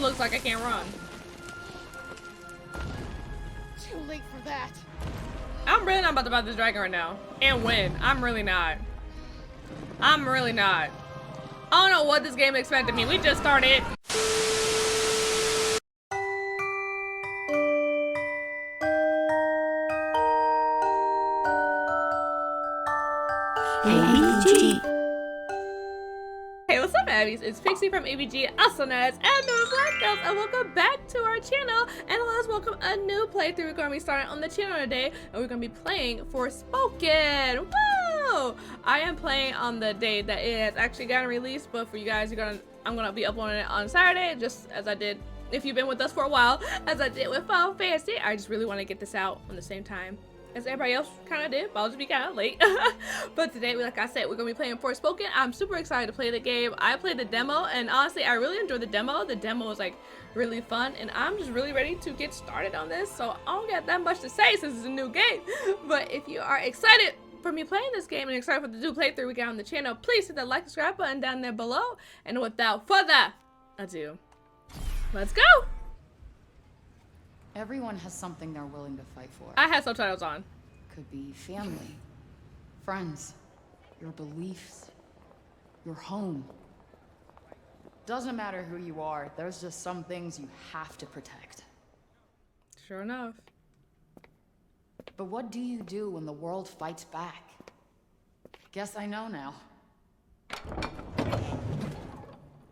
looks like I can't run. Too late for that. I'm really not about to fight this dragon right now and win. I'm really not. I'm really not. I don't know what this game expected me. We just started. ABG. Hey, what's up, Abbies? It's Pixie from ABG, also known as Abnormal Black Girls, and welcome back to our channel. And let's welcome a new playthrough. We're going to be starting on the channel today, and we're going to be playing Forspoken. Woo! I am playing on the day that it has actually gotten released, but for you guys, I'm gonna be uploading it on Saturday, just as I did. If you've been with us for a while, as I did with Final Fantasy, I just really want to get this out on the same time as everybody else kind of did, but I'll just be kind of late. But today, like I said, we're gonna be playing Forspoken. I'm super excited to play the game. I played the demo, and honestly, I really enjoyed the demo. The demo was like really fun, and I'm just really ready to get started on this. So I don't got that much to say since it's a new game. But if you are excited for me playing this game and excited for the new playthrough we got on the channel, please hit that like, subscribe button down there below. And without further ado, let's go. Everyone has something they're willing to fight for. I had subtitles on. Could be family, friends, your beliefs, your home. Doesn't matter who you are, there's just some things you have to protect. Sure enough. But what do you do when the world fights back? Guess I know now.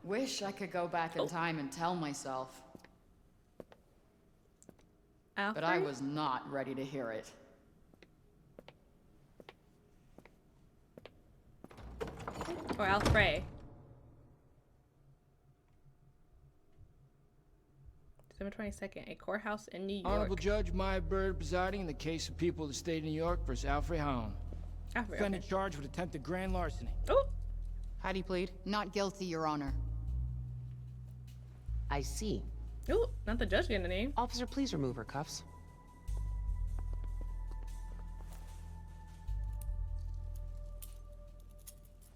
Wish I could go back in time and tell myself. Alfred? But I was not ready to hear it. Or Frey. December 22nd, a courthouse in New York. Honorable Judge Maya Bird presiding in the case of people of the state of New York versus Alfred Hound. Defendant charged with attempted grand larceny. Oh! How do you plead? Not guilty, Your Honor. I see. Ooh, not the judge getting the name. Officer, please remove her cuffs.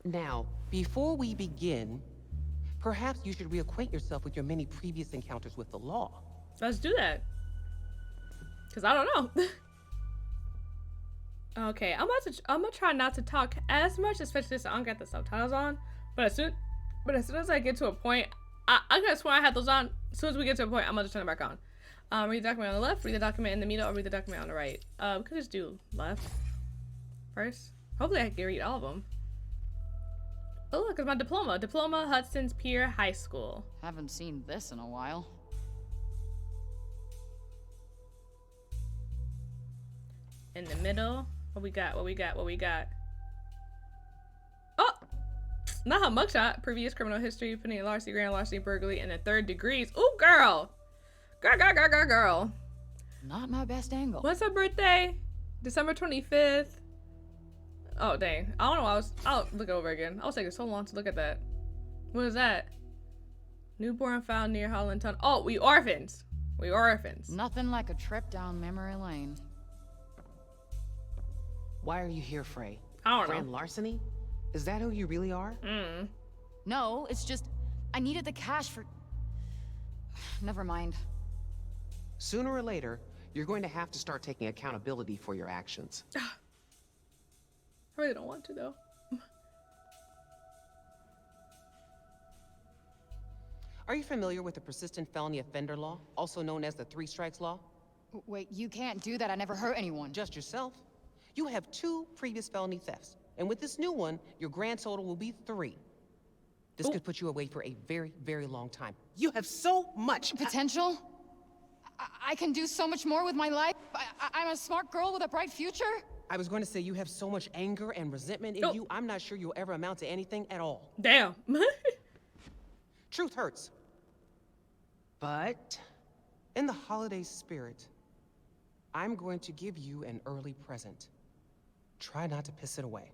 Now, before we begin, perhaps you should reacquaint yourself with your many previous encounters with the law. Let's do that. Cause I don't know. Okay, I'm gonna try not to talk as much, especially since I don't got the subtitles on. But as soon as I get to a point, I could have sworn I had those on. As soon as we get to a point, I'm gonna just turn it back on. Read the document on the left, read the document in the middle, or read the document on the right. We could just do left first. Hopefully I can read all of them. Oh, look, it's my diploma. Diploma, Hudson's Pier High School. Haven't seen this in a while. In the middle, what we got? What we got? What we got? Oh, not her mugshot. Previous criminal history, putting larceny, grand larceny, burglary, and the 3rd degrees. Ooh, girl. Girl. Not my best angle. What's her birthday? December 25th. Oh, dang. I don't know. I'll look it over again. I was taking so long to look at that. What is that? Newborn found near Holland Tunnel. Oh, we orphans. We orphans. Nothing like a trip down memory lane. Why are you here, Frey? I don't know. Grand larceny? Is that who you really are? No, it's just I needed the cash for... Never mind. Sooner or later, you're going to have to start taking accountability for your actions. I really don't want to, though. Are you familiar with the persistent felony offender law, also known as the 3 strikes law? Wait, you can't do that. I never hurt anyone. Just yourself. You have 2 previous felony thefts, and with this new one, your grand total will be 3. This could put you away for a very, very long time. You have so much potential? I can do so much more with my life. I'm a smart girl with a bright future. I was going to say you have so much anger and resentment in you, I'm not sure you'll ever amount to anything at all. Damn. Truth hurts. But in the holiday spirit, I'm going to give you an early present. Try not to piss it away.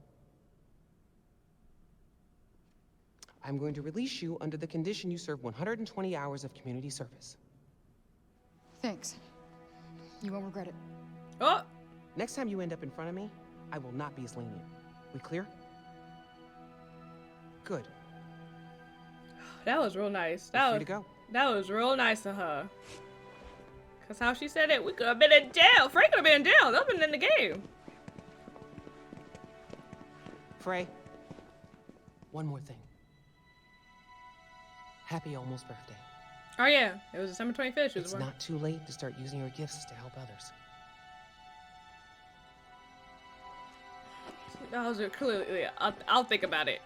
I'm going to release you under the condition you serve 120 hours of community service. Thanks. You won't regret it. Oh! Next time you end up in front of me, I will not be as lenient. We clear? Good. That was real nice. You're free to go. That was real nice of her. Cause how she said it, we could have been in jail. Frey could have been in jail. That been in the game. Frey, one more thing. Happy almost birthday. Oh yeah, it was December 25th. It's not too late to start using your gifts to help others. That was clearly. I'll think about it.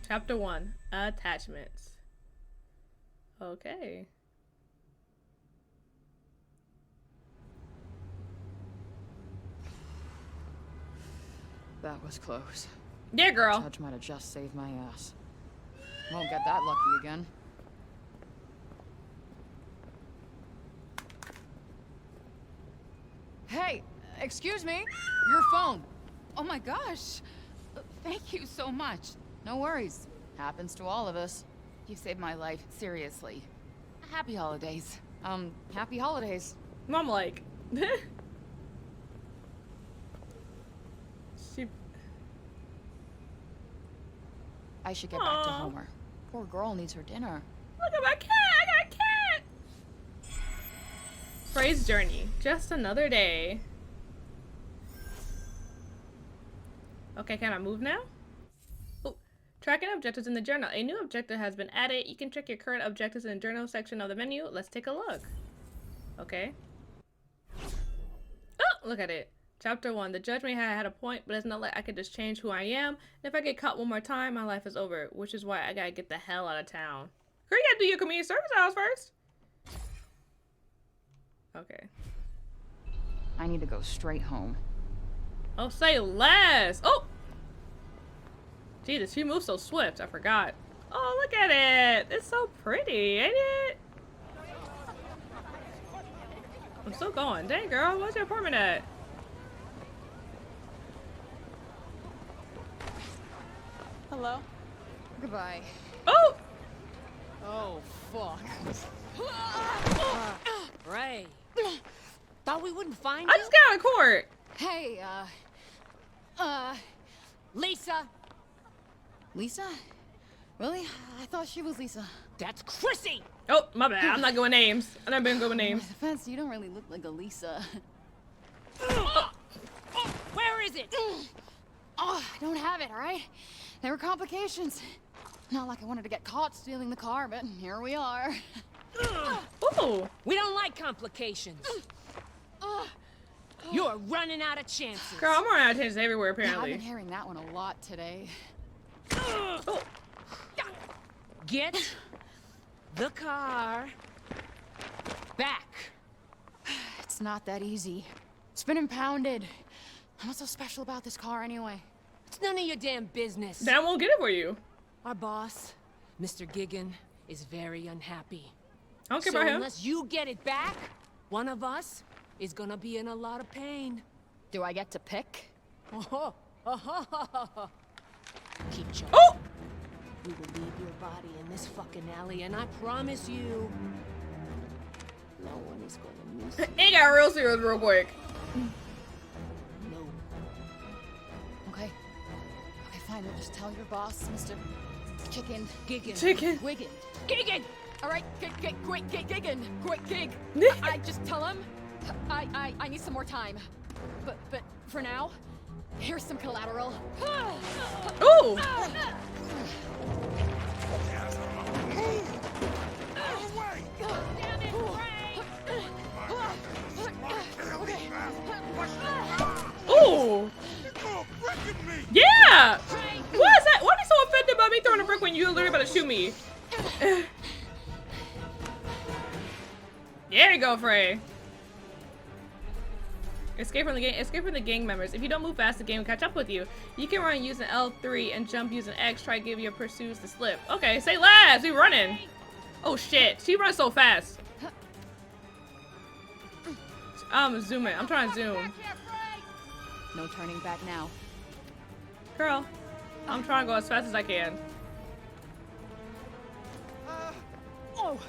Chapter 1, Attachments. Okay. That was close. Yeah, girl. Judge might have just saved my ass. Won't get that lucky again. Hey, excuse me. Your phone. Oh my gosh. Thank you so much. No worries. Happens to all of us. You saved my life, seriously. Happy holidays. Happy holidays. Mom, like. She. I should get back to Homer. Poor girl needs her dinner. Look at my cat! I got a cat! Frey's journey. Just another day. Okay, can I move now? Oh, tracking objectives in the journal. A new objective has been added. You can check your current objectives in the journal section of the menu. Let's take a look. Okay. Oh, look at it. Chapter 1. The judge may have had a point, but it's not like I could just change who I am. And if I get caught one more time, my life is over. Which is why I gotta get the hell out of town. Girl, you gotta do your community service hours first. Okay. I need to go straight home. Oh, say less. Oh! Jesus, she moves so swift. I forgot. Oh, look at it. It's so pretty, ain't it? I'm still going. Dang, girl. Where's your apartment at? Hello? Goodbye. Oh! Oh, fuck. Frey. Thought we wouldn't find I you? just got out of court. Hey, Lisa! Lisa? Really? I thought she was Lisa. That's Chrissy! Oh, my bad. I'm not going names. I've never been good with names. My defense, you don't really look like a Lisa. Where is it? Oh, I don't have it, all right? There were complications. Not like I wanted to get caught stealing the car, but here we are. Ooh. We don't like complications. You're running out of chances. Girl, I'm running out of chances everywhere, Yeah, I've apparently. been hearing that one a lot today. Oh. Get the car back. It's not that easy. It's been impounded. What's so special about this car anyway? It's none of your damn business. Then I won't get it for you. Our boss, Mr. Gigan, is very unhappy. I don't care So about him. unless you get it back, one of us is gonna be in a lot of pain. Do I get to pick? Keep joking. Oh! We will leave your body in this fucking alley, and I promise you, no one is gonna miss you. It got real serious real quick. No. Okay. Okay, fine. We'll just tell your boss, Mr. Chicken. Gigan. Chicken. Wiggin. Gigan! All right, great giggin. Great gig. I just tell him I need some more time. But for now, here's some collateral. Ooh! Damn it, Ooh! Yeah! What is that? Why are you so offended by me throwing a brick when you literally about to shoot me? There you go, Frey. Escape from the game. Escape from the gang members. If you don't move fast, the game will catch up with you. You can run using L3 and jump using X. Try to give your pursuers the slip. Okay, say last. We running. Oh shit, she runs so fast. I'm zooming. I'm trying to zoom. No turning back now. Girl, I'm trying to go as fast as I can. Oh,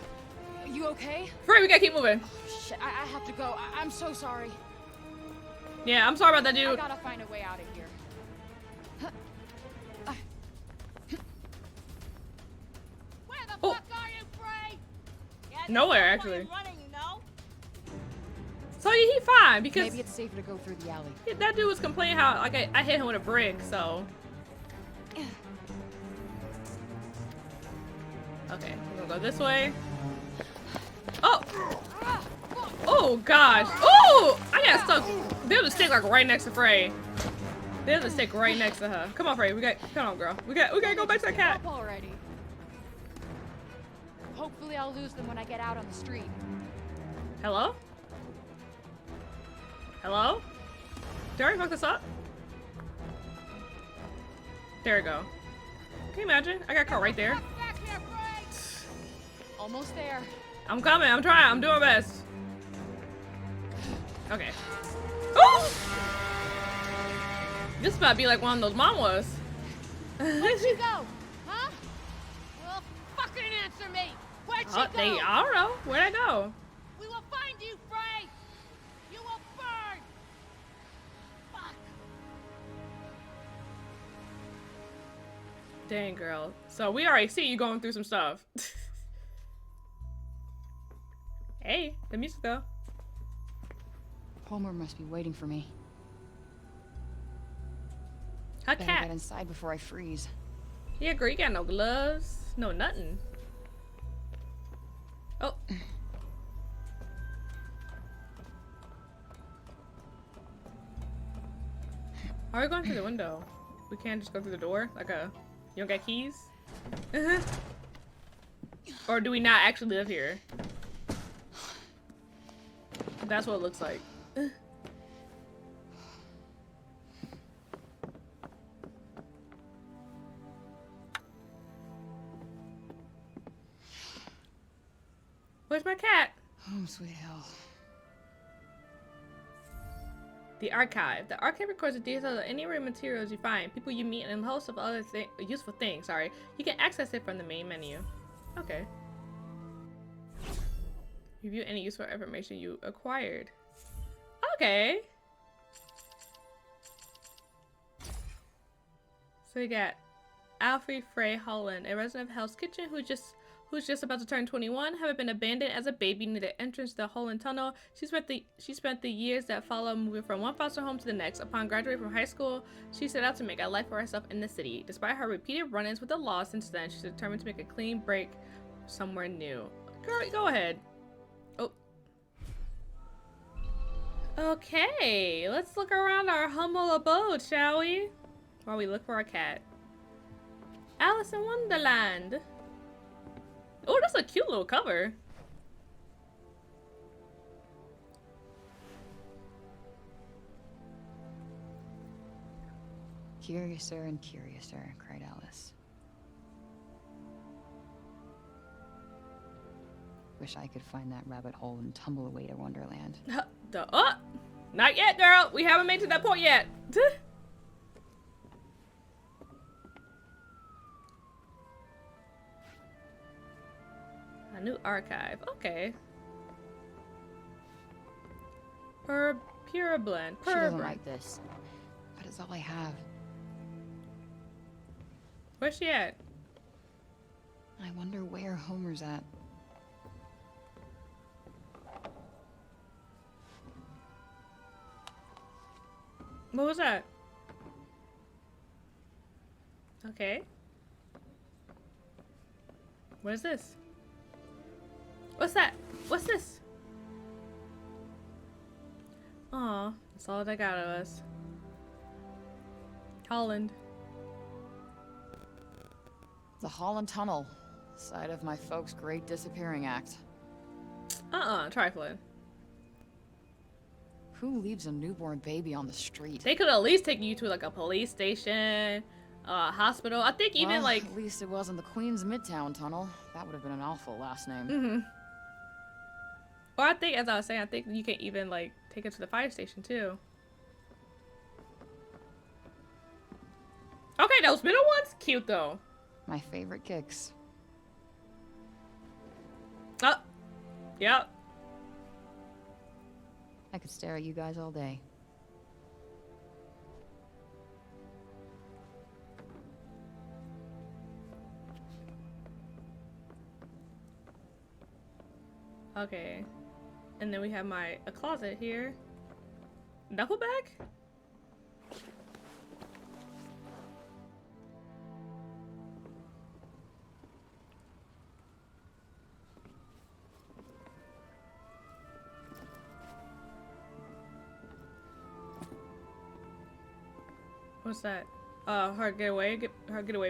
you okay? Frey, we gotta keep moving. Shit, I have to go. I'm so sorry. Yeah, I'm sorry about that, I dude. gotta find a way out of here. Nowhere, actually. Running, you know? So he fine because Maybe it's safer to go through the alley. that dude was complaining how like I hit him with a brick, so. Okay, we're gonna go this way. Oh! Oh gosh! Oh! I got stuck. There's a stick like right next to Frey. There's a stick right next to her. Come on, Frey. Come on, girl. We gotta go back to that cat. Up already. Hopefully I'll lose them when I get out on the street. Hello? Hello? Did I already fuck this up? There we go. Can you imagine? I got caught right there. Almost there. I'm coming. I'm trying. I'm doing my best. Okay. Oh! This might be like one of those mamas. Where'd she go? Huh? Well, fucking answer me. Where'd she go? I don't know. Where'd I go? We will find you, Frey. You will burn. Fuck. Dang, girl. So we already see you going through some stuff. Hey, the music though. Homer must be waiting for me. Her Better cat. get inside before I freeze. Yeah, girl, you got no gloves. No nothing. Oh. How are we going through the window? We can't just go through the door? Like you don't got keys? Or do we not actually live here? That's what it looks like. Where's my cat? Home sweet hell. The archive. The archive records the details of any rare materials you find, people you meet, and a host of other useful things. Sorry, you can access it from the main menu. Okay. Review any useful information you acquired. Okay. So we got Alfred Frey Holland, a resident of Hell's Kitchen who's just about to turn 21, having been abandoned as a baby near the entrance to the Holland Tunnel. She spent the years that follow moving from one foster home to the next. Upon graduating from high school, she set out to make a life for herself in the city. Despite her repeated run-ins with the law since then, she's determined to make a clean break somewhere new. Girl, go ahead. Oh. Okay, let's look around our humble abode, shall we? While we look for our cat. Alice in Wonderland. Oh, that's a cute little cover. Curiouser and curiouser, cried Alice. Wish I could find that rabbit hole and tumble away to Wonderland. Not yet, girl. We haven't made to that point yet. A new archive. Okay. Pure blend. She doesn't like this, but it's all I have. Where's she at? I wonder where Homer's at. What was that? Okay. What is this? What's that? What's this? Aw, that's all they got of us. Holland. The Holland Tunnel, site of my folks' great disappearing act. Trifling. Who leaves a newborn baby on the street? They could at least take you to like a police station, hospital. I think even Well, like. at least it wasn't the Queens Midtown Tunnel. That would have been an awful last name. Mm-hmm. Or I think, as I was saying, I think you can even like take it to the fire station too. Okay, those middle ones, cute though. My favorite kicks. Oh, yep. I could stare at you guys all day. Okay. And then we have a closet here. Duffel bag? What's that? Hard getaway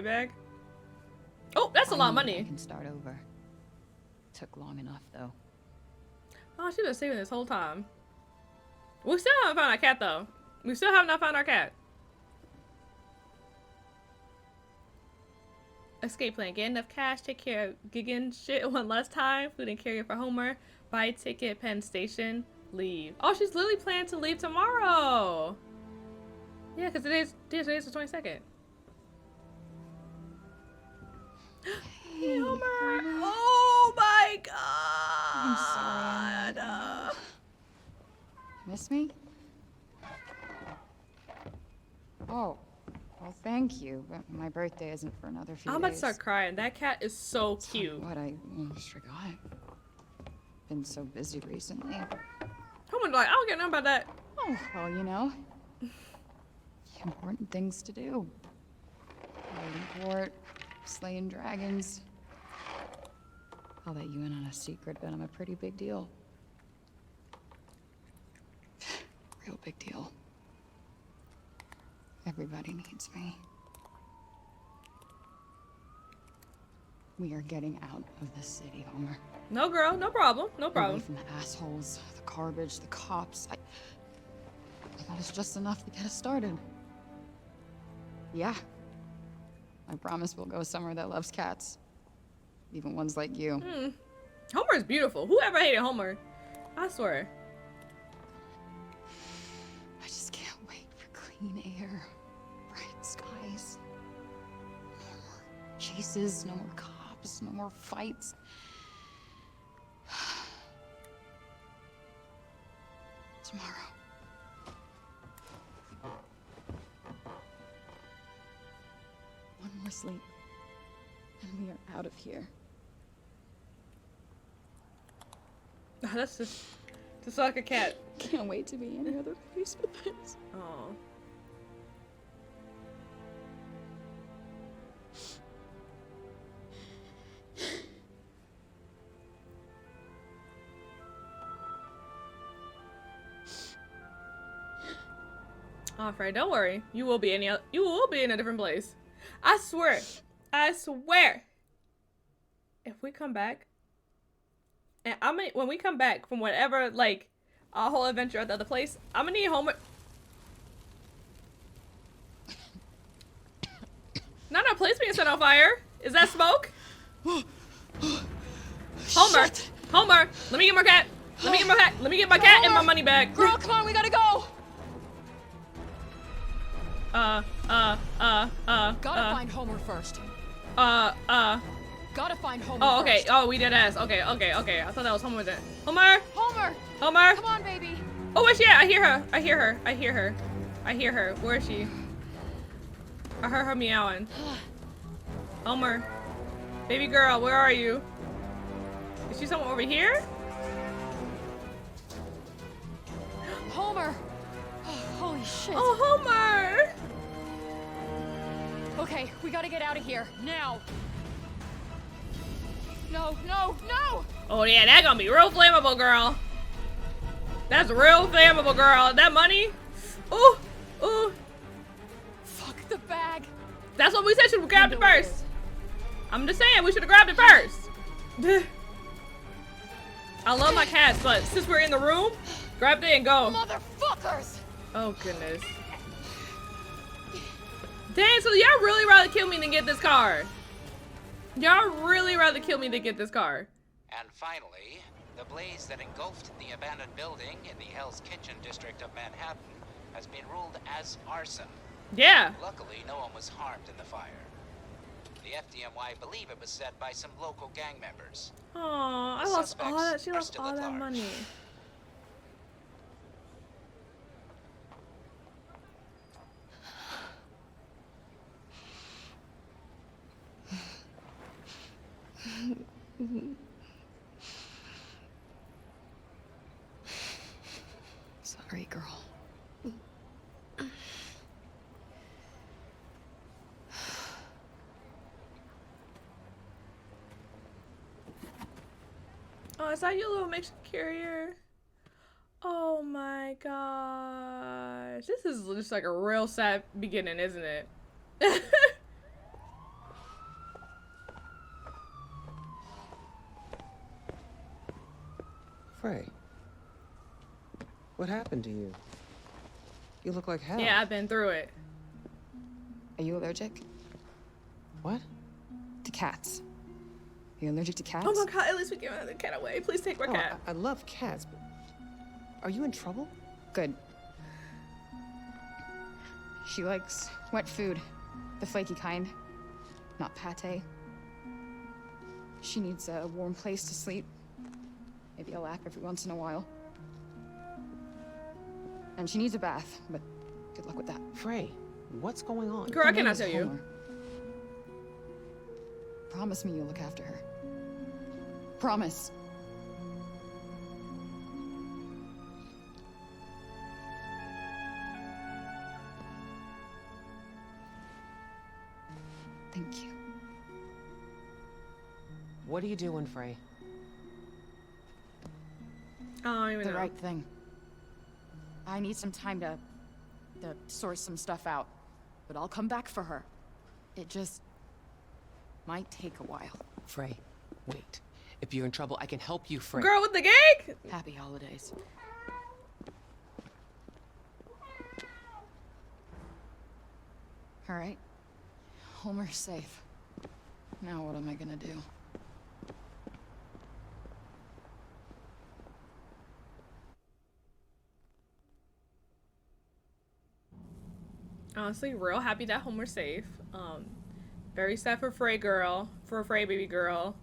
bag? Oh, that's a lot of money. I can start over. Took long enough though. Oh, she's been saving this whole time. We still haven't found our cat though. We still have not found our cat. Escape plan. Get enough cash. Take care of gigging shit one last time. Food and carrier for Homer. Buy a ticket. Penn Station. Leave. Oh, she's literally planning to leave tomorrow. Yeah, because today's the 22nd. Hey, Homer. Oh my god. I'm sorry. Miss me? Oh, well, thank you, but my birthday isn't for another few days. I'm about to start crying. That cat is so cute. What, I almost forgot. Been so busy recently. Homer's like, I don't get nothing about that. Oh, well, you know. Important things to do. Holding court, slaying dragons. I'll let you in on a secret, but I'm a pretty big deal. Real big deal. Everybody needs me. We are getting out of the city, Homer. No, girl. No problem. No problem. Away from the assholes, the garbage, the cops. That is just enough to get us started. Yeah. I promise we'll go somewhere that loves cats. Even ones like you. Homer is beautiful. Whoever hated Homer? I swear. I just can't wait for clean air, bright skies. No more chases, no more cops, no more fights. Tomorrow. One more sleep, and we are out of here. That's just like a cat. Can't wait to be any other place but this. Oh. Oh, Frey, don't worry. You will be in a different place. I swear. I swear. If we come back, and when we come back from whatever, like, our whole adventure at the other place, I'm gonna need Homer. Not our place being set on fire. Is that smoke? Homer, Shit. Homer, let me get my cat. Let me get my cat. Let me get my cat and my money back. Girl, come on, we gotta go. Gotta find Homer first. Gotta find Homer Oh, okay. first. Oh, we did ass. Okay. I thought that was Homer there. Homer! Homer! Homer! Come on, baby! Oh, where's she at? I hear her. Where is she? I heard her meowing. Homer. Baby girl, where are you? Is she somewhere over here? Homer! Oh, holy shit. Oh, Homer! Okay, we gotta get out of here. Now! No, no, no! Oh, yeah, that's gonna be real flammable, girl. That's real flammable, girl. That money? Ooh, ooh. Fuck the bag. That's what we said. Should have grabbed it first. I'm just saying, we should have grabbed it first. I love my cats, but since we're in the room, grab it and go. Motherfuckers! Oh, goodness. Dang, so y'all really rather kill me than get this car. Y'all really rather kill me than get this car. And finally, the blaze that engulfed the abandoned building in the Hell's Kitchen district of Manhattan has been ruled as arson. Yeah. Luckily, no one was harmed in the fire. The FDNY believe it was set by some local gang members. Aw, I The lost all that. suspects She are lost still all at that large. money. Frey girl. Oh, is that your little makeshift carrier? Oh my gosh. This is just like a real sad beginning, isn't it? Frey, what happened to you? You look like hell. Yeah, I've been through it. Are you allergic? What? To cats. Are you allergic to cats? Oh my god, at least we give the cat away. Please take my cat. I love cats, but are you in trouble? Good. She likes wet food. The flaky kind. Not pate. She needs a warm place to sleep. Maybe a lap every once in a while. And she needs a bath, but good luck with that. Frey, what's going on? Girl, I Her name cannot is tell you. Homer. Promise me you'll look after her. Promise. Thank you. What are you doing, Frey? I don't even The know. right thing. I need some time to sort some stuff out, but I'll come back for her. It just might take a while. Frey, wait. If you're in trouble, I can help you, Frey. Girl with the gig? Happy holidays. All right. Homer's safe. Now what am I gonna do? Honestly, real happy that Homer's safe. Very sad for Frey girl. For Frey baby girl.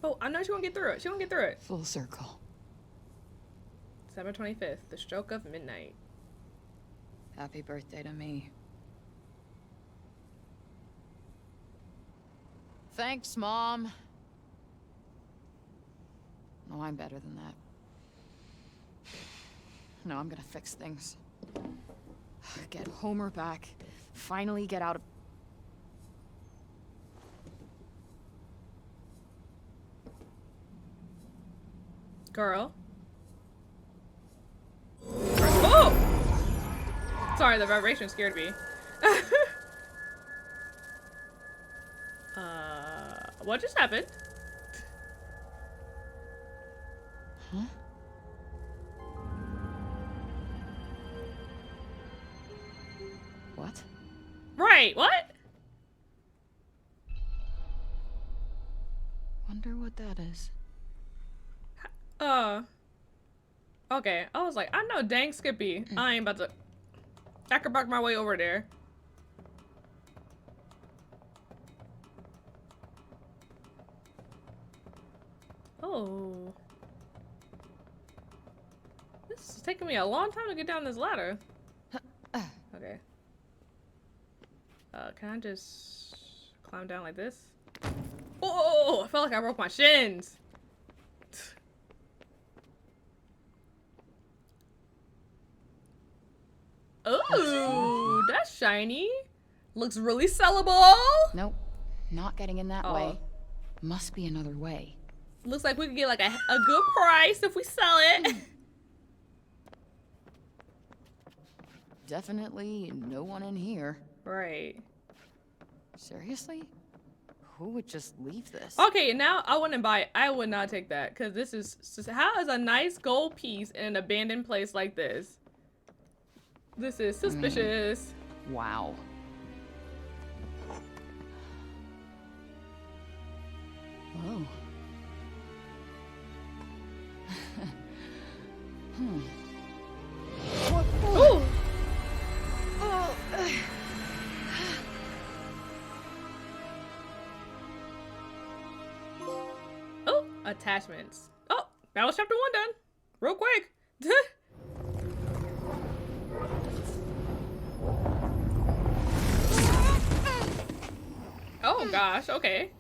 Oh, I know she won't get through it. She won't get through it. Full circle. December 25th, the stroke of midnight. Happy birthday to me. Thanks, Mom. No, I'm better than that. No, I'm gonna fix things. Get Homer back. Finally get out of... Girl. Oh! Sorry, the vibration scared me. What just happened? Huh? What? Right, what? Wonder what that is. Okay. I was like, I know dang Skippy. I ain't about to... I could bark my way over there. Oh. This is taking me a long time to get down this ladder. Okay. Can I just climb down like this? Oh, I felt like I broke my shins. Ooh, that's shiny. Looks really sellable. Nope. Not getting in that Oh. way. Must be another way. Looks like we could get like a good price if we sell it. Definitely no one in here. Right. Seriously? Who would just leave this? Okay, now I wouldn't buy it. I would not take that because this is how is a nice gold piece in an abandoned place like this? This is suspicious. Wow. Whoa. Ooh. Oh, attachments. Oh, that was chapter 1 done. Real quick. Oh gosh, okay.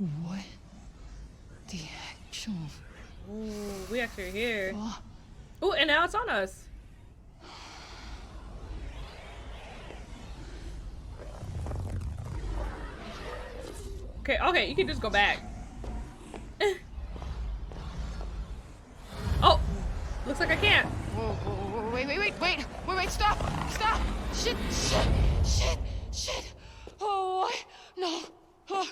What? The actual... Ooh, we actually are here. Ooh, and now it's on us. Okay, okay, you can just go back. Oh, looks like I can't. Whoa, wait, stop! Shit! Oh, no. Oh,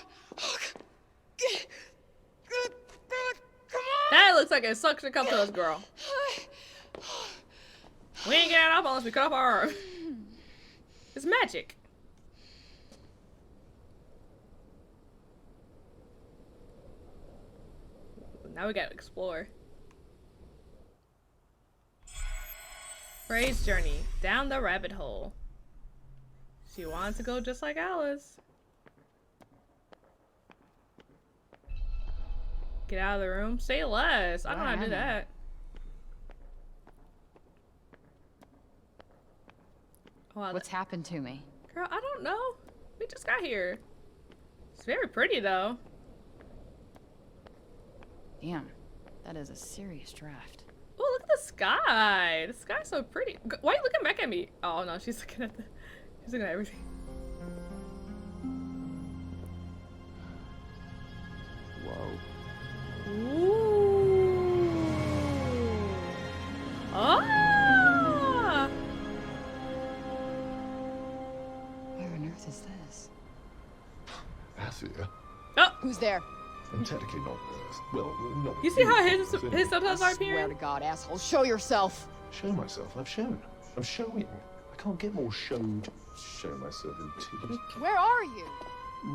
come on! That looks like a suction cup to us, girl. We ain't getting off unless we cut off our arm. It's magic. Now we gotta explore. Frey's journey down the rabbit hole. She wants to go just like Alice. Get out of the room. Say less. I don't know how to do that. Oh, wow, What's happened to me? girl, I don't know. We just got here. It's very pretty though. Damn, that is a serious draft. Oh, look at the sky. The sky's so pretty. Why are you looking back at me? Oh no, she's looking at everything. Whoa. Ooh. Ah! Where on earth is this? Athia. Oh, Who's there? And technically not Earth. Well, not. you see how really, his subtitles are Swear appearing? to God, asshole, show yourself. Show myself. I've shown. I'm showing. I can't get more showed. Show myself indeed. Where are you?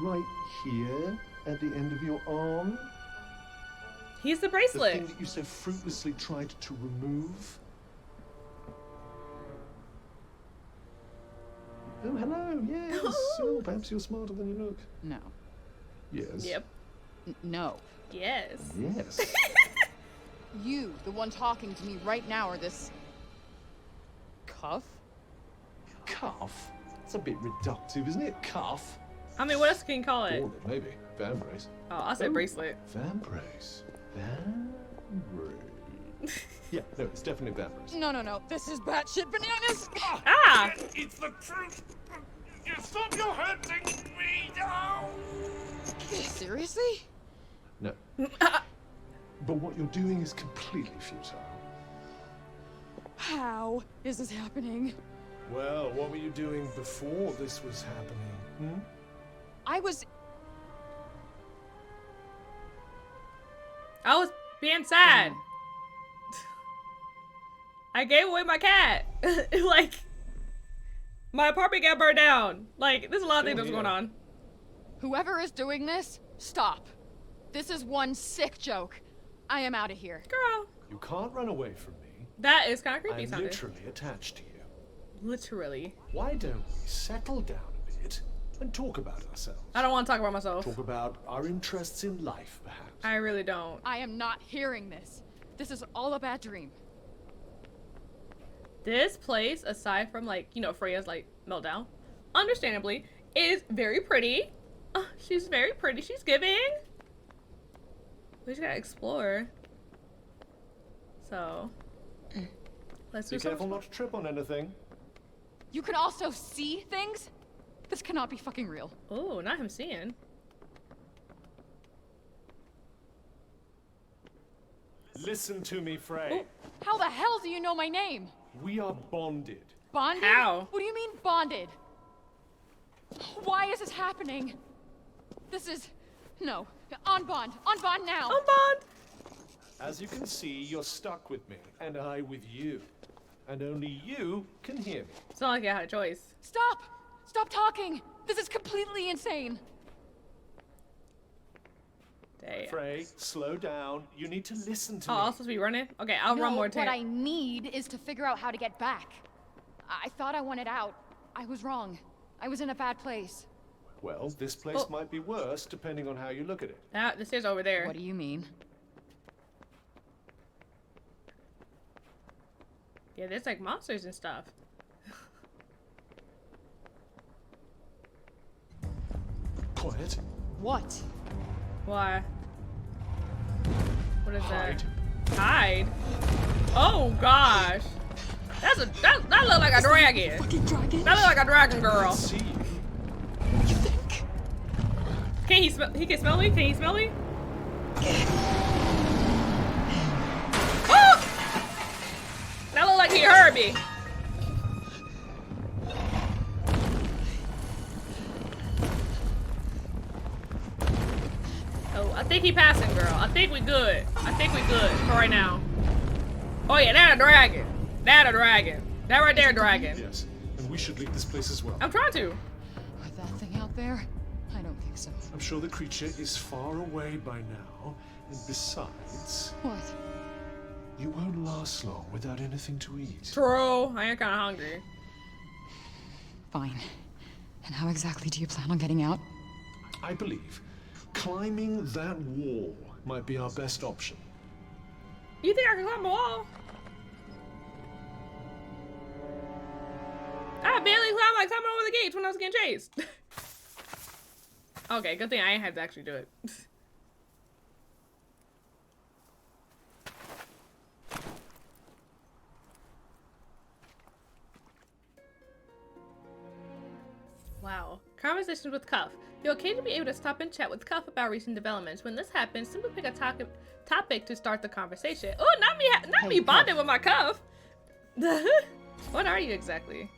Right here, at the end of your arm. He's the The bracelet. thing that you so fruitlessly tried to remove. Oh, hello. Yes. Oh, perhaps you're smarter than you look. No. Yes. Yep. No. Yes. Yes. You, the one talking to me right now, are this... cuff? Cuff? It's a bit reductive, isn't it? Cuff? I mean, what else can you call it? Or maybe. Van brace. Oh, I said bracelet. Van brace. Van brace. Yeah, no, it's definitely van brace. No. This is batshit bananas! Ah! It's the truth! You stop your hurting me now! Seriously? No. But what you're doing is completely futile. How is this happening? Well, what were you doing before this was happening? I was... I was being sad. I gave away my cat. Like, my apartment got burned down. Like, there's a lot of things that's going on. Whoever is doing this, stop. This is one sick joke. I am out of here. Girl, You can't run away from me. that is kind of creepy I'm sounding. literally attached to you. Literally. Why don't we settle down a bit and talk about ourselves? I don't want to talk about myself. Talk about our interests in life, perhaps. I really don't. I am not hearing this. This is all a bad dream. This place, aside from, like, you know, Freya's, like, meltdown, understandably, is very pretty. She's very pretty. She's giving. We just gotta explore. So, let's do Be careful something. not to trip on anything. You can also see things? This cannot be fucking real. Oh, not him seeing. Listen to me, Frey. How the hell do you know my name? We are bonded. Bonded? How? What do you mean bonded? Why is this happening? This is... No. On bond now. On bond. As you can see, you're stuck with me, and I with you. And only you can hear me. It's not like I had a choice. Stop! Stop talking! This is completely insane. Damn. Frey, slow down. You need to listen to Oh, me. I'm supposed to be running? Okay, I'll run more what I need is to figure out how to get back. I thought I wanted out. I was wrong. I was in a bad place. Well, this place might be worse, depending on how you look at it. The stairs over there. What do you mean? Yeah, there's like monsters and stuff. Quiet. What? Why? What is Hide. that? Hide? Oh gosh. That look like a dragon. Fucking dragon. That look like a dragon girl. See you. You think? Can he smell? He can smell me? Can he smell me? Oh! That look like he heard me. Oh, I think he passing, girl. I think we good. I think we good for right now. Oh yeah, that a dragon. That a dragon. That right there, a dragon. Yes, and we should leave this place as well. I'm trying to. With that thing out there? I don't think so. I'm sure the creature is far away by now, and besides, What? you won't last long without anything to eat. True. I am kind of hungry. Fine. And how exactly do you plan on getting out? I believe climbing that wall might be our best option. You think I can climb a wall? I barely climbed over the gates when I was getting chased. Okay, good thing I ain't had to actually do it. Wow. Conversations with Cuff. You'll occasionally be able to stop and chat with Cuff about recent developments. When this happens, simply pick a topic to start the conversation. Oh, not me bonding with my Cuff. What are you exactly?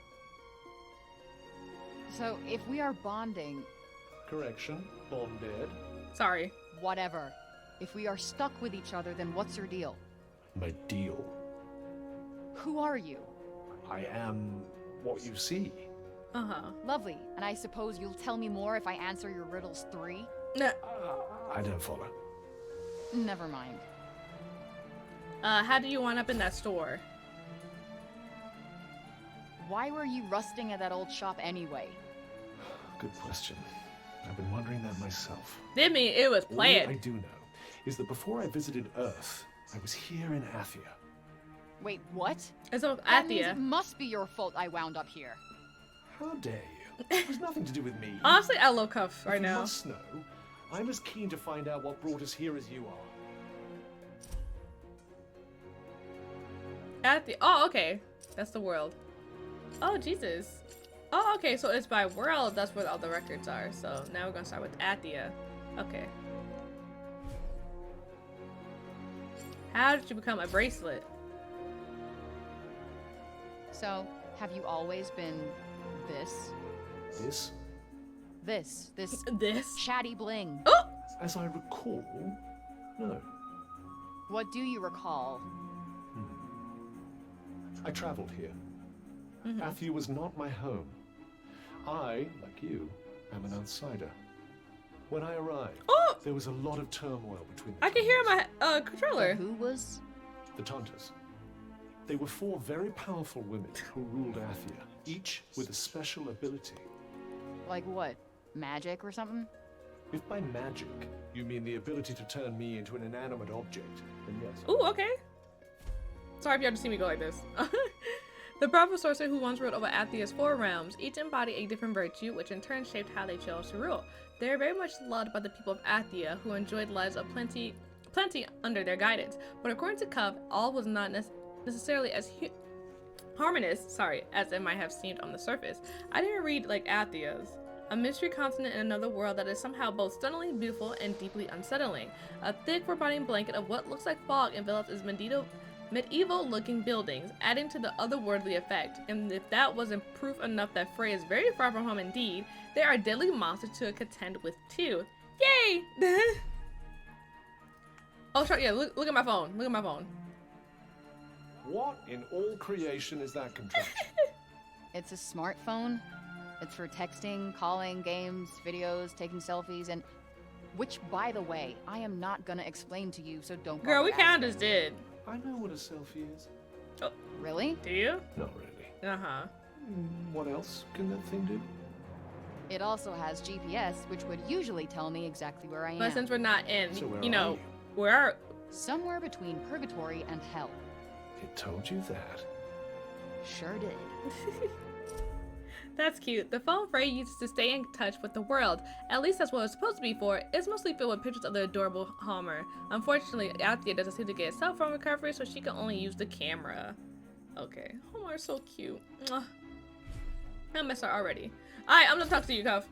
So, if we are bonding, Correction, bonded. Sorry. whatever. If we are stuck with each other, then what's your deal? My deal. Who are you? I am what you see. Uh-huh. Lovely. And I suppose you'll tell me more if I answer your riddles 3? Nah. I don't follow. Never mind. How do you wind up in that store? Why were you rusting at that old shop anyway? Good question. I've been wondering that myself. Didn't mean it was All I planned. do know is that before I visited Earth, I was here in Athia. Wait, what? It's of That means Athia. it must be your fault I wound up here. How dare you? It was nothing to do with me. Honestly, I love Cuff If right you now. must know, I'm as keen to find out what brought us here as you are. Athia. Oh, okay. That's the world. Oh, Jesus. Oh, okay. So it's by world. That's where all the records are. So now we're gonna start with Athia. Okay. How did you become a bracelet? So, have you always been this? This, This This. chatty bling? Oh! as I recall, no. What do you recall? I traveled here. Athia was not my home. I, like you, am an outsider. When I arrived, Oh! there was a lot of turmoil between the I can hear clans. my controller. Who was? The Tantas. They were 4 very powerful women who ruled Athia, each with a special ability. Like what? Magic or something? If by magic you mean the ability to turn me into an inanimate object, then yes. Ooh, okay. Sorry if you have to see me go like this. The powerful sorcerer who once ruled over Athia's 4 realms, each embody a different virtue, which in turn shaped how they chose to rule. They are very much loved by the people of Athia, who enjoyed lives of plenty under their guidance. But according to Cuff, all was not necessarily as harmonious, as it might have seemed on the surface. I didn't read like Athia's. A mystery continent in another world that is somehow both stunningly beautiful and deeply unsettling. A thick, foreboding blanket of what looks like fog envelops its medieval-looking buildings, adding to the otherworldly effect. And if that wasn't proof enough that Frey is very far from home indeed, there are deadly monsters to contend with too. Yay! Oh, sure, yeah, look at my phone. Look at my phone. What in all creation is that contraption? It's a smartphone. It's for texting, calling, games, videos, taking selfies, and... Which, by the way, I am not gonna explain to you, so don't Girl, we bother kind of asking. just did. I know what a selfie is. Really? Do you? Not really. Uh-huh. What else can that thing do? It also has GPS, which would usually tell me exactly where I am. But since we're not in, So where you are know, you? we're... Somewhere between purgatory and hell. It told you that. Sure did. That's cute. The phone Frey uses to stay in touch with the world. At least that's what it's supposed to be for. It's mostly filled with pictures of the adorable Homer. Unfortunately, Athia doesn't seem to get cell phone recovery, so she can only use the camera. Okay. Homer's so cute. Mwah. I miss her already. Alright, I'm gonna talk to you, Cuff.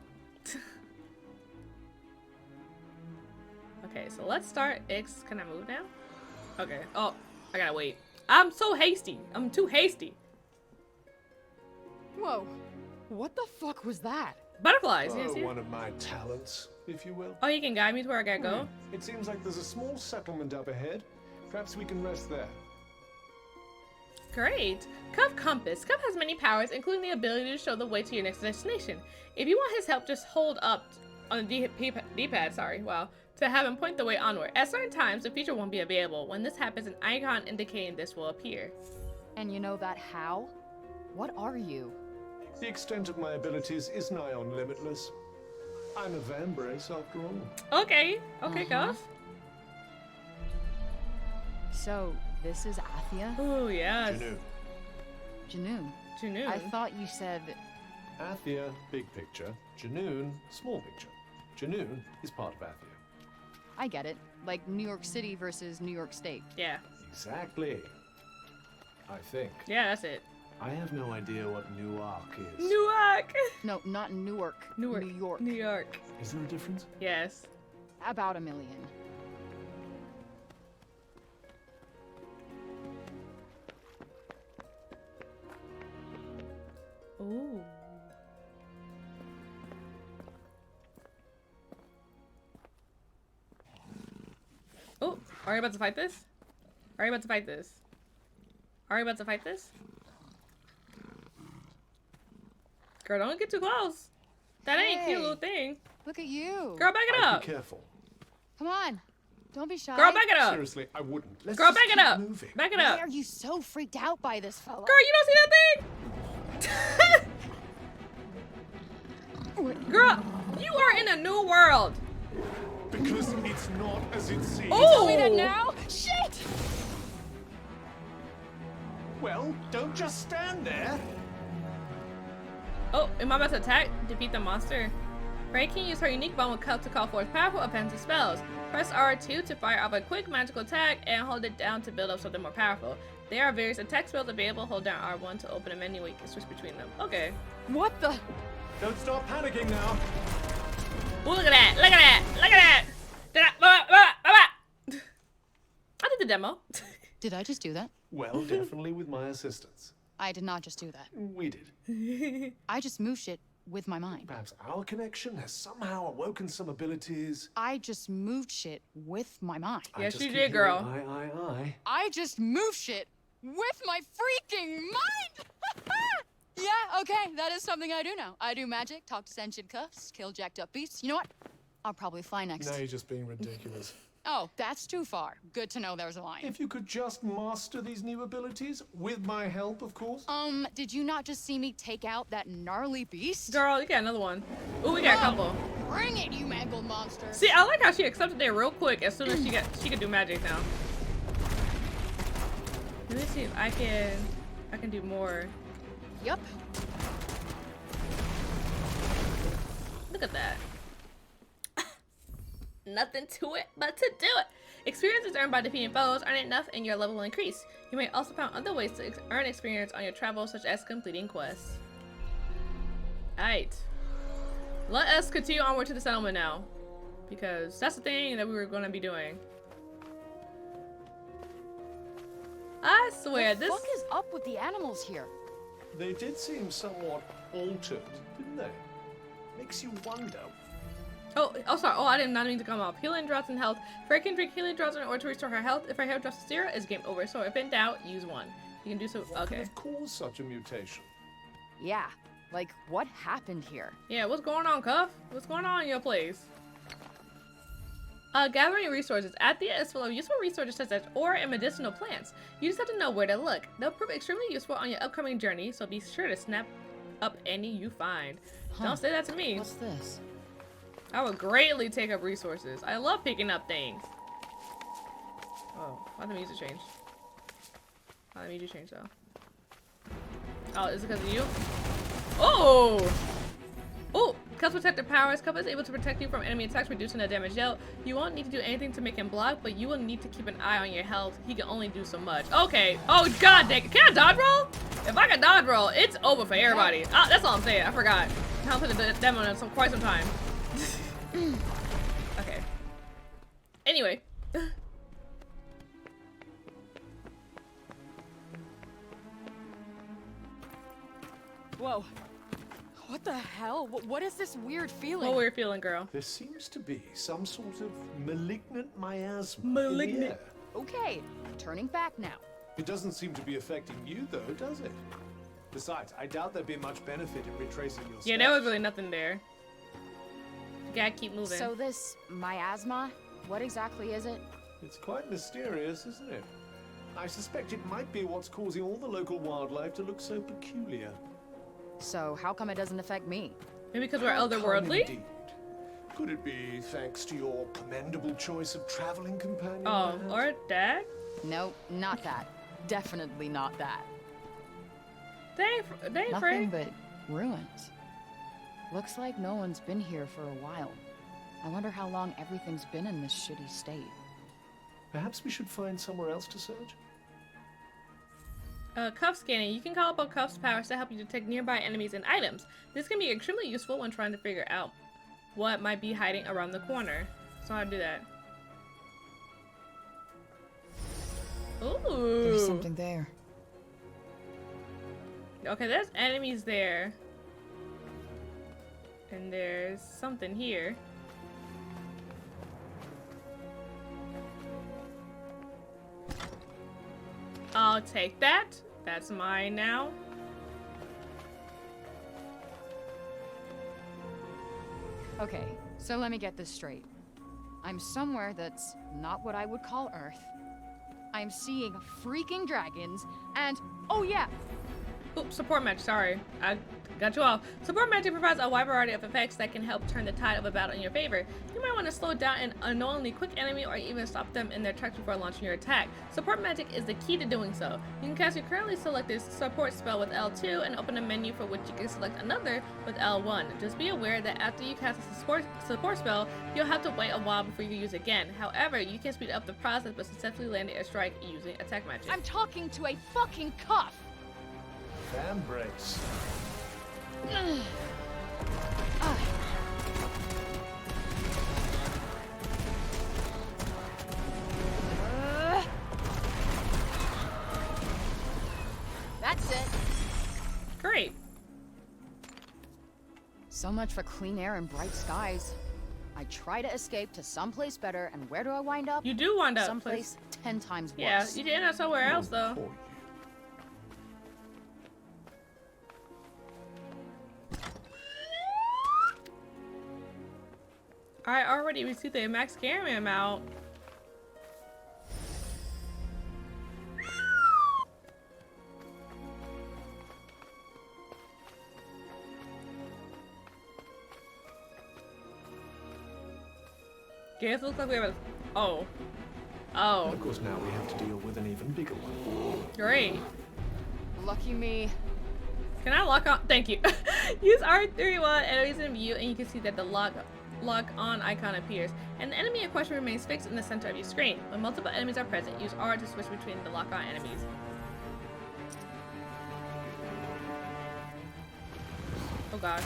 Okay, so let's start. X, can I move now? Okay. Oh, I gotta wait. I'm so hasty. I'm too hasty. Whoa. What the fuck was that? Butterflies. Oh, You see it? one of my talents, if you will. Oh, you can guide me to where I gotta go? It seems like there's a small settlement up ahead. Perhaps we can rest there. Great. Cuff Compass. Cuff has many powers, including the ability to show the way to your next destination. If you want his help, just hold up on the D-pad, to have him point the way onward. At certain times, the feature won't be available. When this happens, an icon indicating this will appear. And you know that how? What are you? The extent of my abilities is nigh on limitless. I'm a vambrace after all. Okay. Okay, Cuff. So, this is Athia? Ooh, yes. Janoon. Janoon? I thought you said... Athia, big picture. Janoon, small picture. Janoon is part of Athia. I get it. Like New York City versus New York State. Yeah. Exactly. I think. Yeah, that's it. I have no idea what Newark is. Newark! No, not Newark. Newark. New York. New York. Is there a difference? Yes. About 1 million. Ooh. Oh, are you about to fight this? Are you about to fight this? Are you about to fight this? Girl, don't get too close. That ain't a cute little thing. Look at you. Girl, back it up. Be careful. Come on. Don't be shy. Girl, back it up. Seriously, I wouldn't. Let's Girl, just back it keep up. moving. Back it Why up. are you so freaked out by this fella? Girl, you don't see that thing? Girl, you are in a new world. Because it's not as it seems. Oh! Tell me that now? Shit! Well, don't just stand there. Oh, am I about to attack? Defeat the monster. Frey can use her unique bond with Cuff to call forth powerful offensive spells. Press R2 to fire off a quick magical attack and hold it down to build up something more powerful. There are various attack spells available. Hold down R1 to open a menu where you can switch between them. Okay. What the? Don't start panicking now. Ooh, look at that! Look at that! Look at that! I did the demo. Did I just do that? Well, definitely with my assistance. I did not just do that. We did. I just moved shit with my mind. Perhaps our connection has somehow awoken some abilities. I just moved shit with my mind. Yes, I just you keep did, girl. hearing aye. I just moved shit with my freaking mind! Yeah, okay, that is something I do now. I do magic, talk to sentient cuffs, kill jacked up beasts. You know what? I'll probably fly next. Now you're just being ridiculous. Oh, that's too far. Good to know there's a line. If you could just master these new abilities, with my help, of course. Did you not just see me take out that gnarly beast? Girl, you got another one. Ooh, we got a couple. Bring it, you mangled monster. See, I like how she accepted it real quick as soon as she could do magic now. Let me see if I can do more. Yup. Look at that. Nothing to it but to do it. Experience is earned by defeating foes. Earn enough and your level will increase. You may also find other ways to earn experience on your travels, such as completing quests. Alright. Let us continue onward to the settlement now. Because that's the thing that we were going to be doing. I swear, What the fuck is up with the animals here? They did seem somewhat altered, didn't they? Makes you wonder. Oh, sorry. Oh, I did not mean to come up. Healing drops in health. Frey can drink healing drops in order to restore her health. If her health drops to 0, it's game over. So if in doubt, use 1. You can do so. What could Okay. have caused such a mutation? Yeah, like what happened here? Yeah, what's going on, Cuff? What's going on in your place? Gathering resources. Athia is full of useful resources such as ore and medicinal plants. You just have to know where to look. They'll prove extremely useful on your upcoming journey, so be sure to snap up any you find. Don't say that to me. What's this? I would greatly take up resources. I love picking up things. Oh, why the music change? Why the music change though? Oh, is it because of you? Oh! Oh! Cuff's protector powers. Cuff is able to protect you from enemy attacks, reducing the damage dealt. You won't need to do anything to make him block, but you will need to keep an eye on your health. He can only do so much. Okay. Oh, god dang it. Can I dodge roll? If I can dodge roll, it's over for everybody. Ah, that's all I'm saying. I forgot. I haven't played the demo in quite some time. Okay. Anyway. Whoa. What the hell? What is this weird feeling? What weird feeling, girl? There seems to be some sort of malignant miasma. Malignant. In the air. Okay, turning back now. It doesn't seem to be affecting you, though, does it? Besides, I doubt there'd be much benefit in retracing your steps. Yeah, there was really nothing there. You gotta keep moving. So this miasma, what exactly is it? It's quite mysterious, isn't it? I suspect it might be what's causing all the local wildlife to look so peculiar. So how come it doesn't affect me? Maybe because we're How come otherworldly? indeed? Could it be thanks to your commendable choice of traveling companion? Oh, perhaps? or dad? Nope, not that. Definitely not that. Dang Frey. Nothing but ruins. Looks like no one's been here for a while. I wonder how long everything's been in this shitty state. Perhaps we should find somewhere else to search? Cuff scanning. You can call upon Cuff's powers to help you detect nearby enemies and items. This can be extremely useful when trying to figure out what might be hiding around the corner. So how to do that? Ooh. There's something there. Okay, there's enemies there. And there's something here. I'll take that. That's mine now. Okay, so let me get this straight. I'm somewhere that's not what I would call Earth. I'm seeing freaking dragons, and oh yeah, Oops, support match, sorry. I got you off. Support magic provides a wide variety of effects that can help turn the tide of a battle in your favor. You might want to slow down an unknowingly quick enemy or even stop them in their tracks before launching your attack. Support magic is the key to doing so. You can cast your currently selected support spell with L2 and open a menu for which you can select another with L1. Just be aware that after you cast a support spell, you'll have to wait a while before you use it again. However, you can speed up the process by successfully landing a strike using attack magic. I'm talking to a fucking cuff! Fan brace. That's it. Great. So much for clean air and bright skies. I try to escape to someplace better, and where do I wind up? You do wind up Someplace 10 times worse. Yeah, you did end up somewhere else though. Poor you. I already received the max carry amount. Guess looks like we have a. Oh. Oh. And of course, now we have to deal with an even bigger one. Great. Lucky me. Can I lock on? Thank you. Use R3 while enemies in view, and you can see that the lock on icon appears, and the enemy in question remains fixed in the center of your screen. When multiple enemies are present, use R to switch between the lock on enemies. Oh god.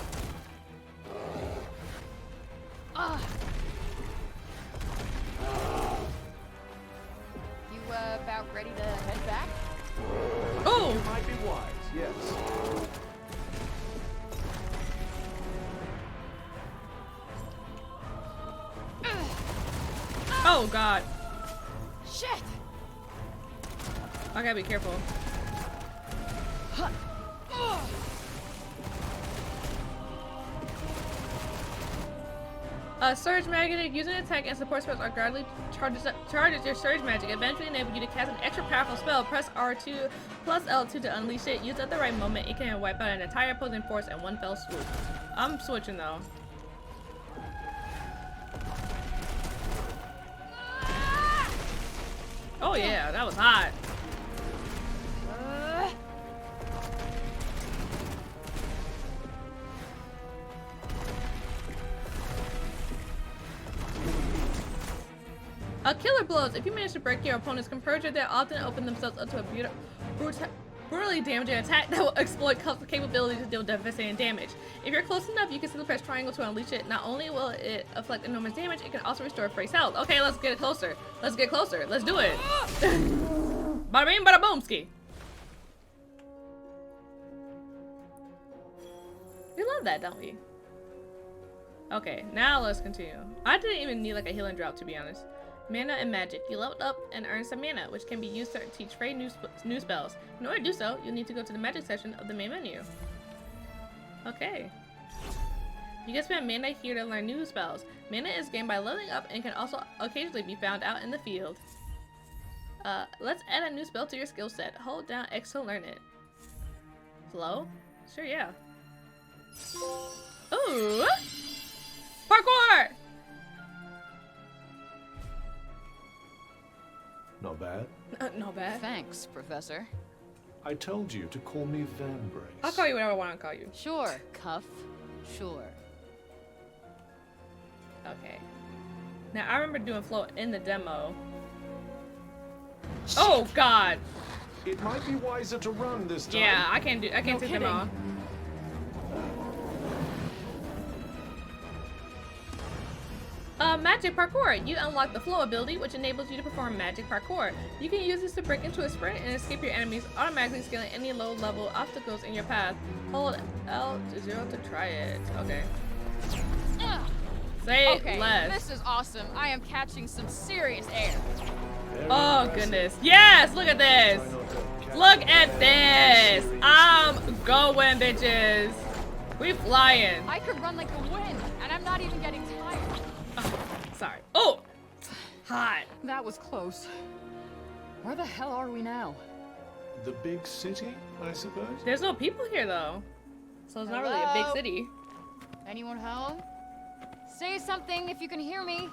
You about ready to head back? Oh! You might be wise, yes. Oh god. Shit! I gotta be careful. Surge magic. Using attack and support spells are guardedly charges your surge magic, eventually enable you to cast an extra powerful spell. Press R2 plus L2 to unleash it. Use at the right moment. It can wipe out an entire opposing force in one fell swoop. I'm switching though. Oh yeah, that was hot. Killer blows. If you manage to break your opponent's composure, they often open themselves up to a brutally damaging attack that will exploit capability to deal devastating damage. If you're close enough, you can simply press triangle to unleash it. Not only will it afflict enormous damage, it can also restore Frey's health. Okay, let's get closer. Let's get closer. Let's do it. Bada bing, bada boomski. We love that, don't we? Okay, now let's continue. I didn't even need like a healing drop, to be honest. Mana and magic. You leveled up and earned some mana, which can be used to teach Frey new spells. In order to do so, you'll need to go to the magic section of the main menu. Okay. You can spend mana here to learn new spells. Mana is gained by leveling up and can also occasionally be found out in the field. Let's add a new spell to your skill set. Hold down X to learn it. Flow? Sure, yeah. Ooh! Parkour! Not bad. Not bad. Thanks, Professor. I told you to call me Van Brace. I'll call you whatever I want to call you. Sure, Cuff. Sure. Okay. Now I remember doing flow in the demo. Oh God! It might be wiser to run this time. Yeah, I can't take them all. Magic parkour. You unlock the flow ability, which enables you to perform magic parkour. You can use this to break into a sprint and escape your enemies, automatically scaling any low-level obstacles in your path. Hold L0 to try it. Okay. Say less. This is awesome. I am catching some serious air. Oh goodness. Yes, look at this. Look at this. I'm going, bitches. We flying. I could run like the wind, and I'm not even getting tired. Oh, sorry. Oh, hot. That was close. Where the hell are we now? The big city, I suppose? There's no people here though, so it's not really a big city. Anyone home? Say something if you can hear me.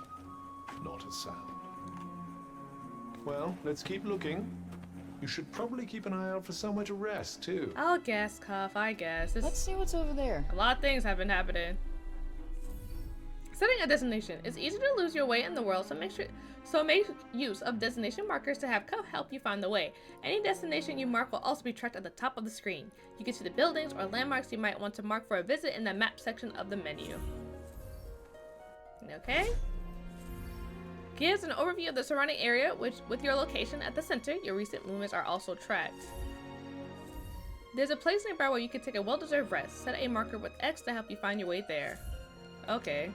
Not a sound. Well, let's keep looking. You should probably keep an eye out for somewhere to rest, too. I'll guess, Cuff. I guess. Let's see what's over there. A lot of things have been happening. Setting a destination. It's easy to lose your way in the world, so make use of destination markers to have Cuff help you find the way. Any destination you mark will also be tracked at the top of the screen. You can see the buildings or landmarks you might want to mark for a visit in the map section of the menu. Okay. Gives an overview of the surrounding area, which, with your location at the center, your recent movements are also tracked. There's a place nearby where you can take a well-deserved rest. Set a marker with X to help you find your way there. Okay.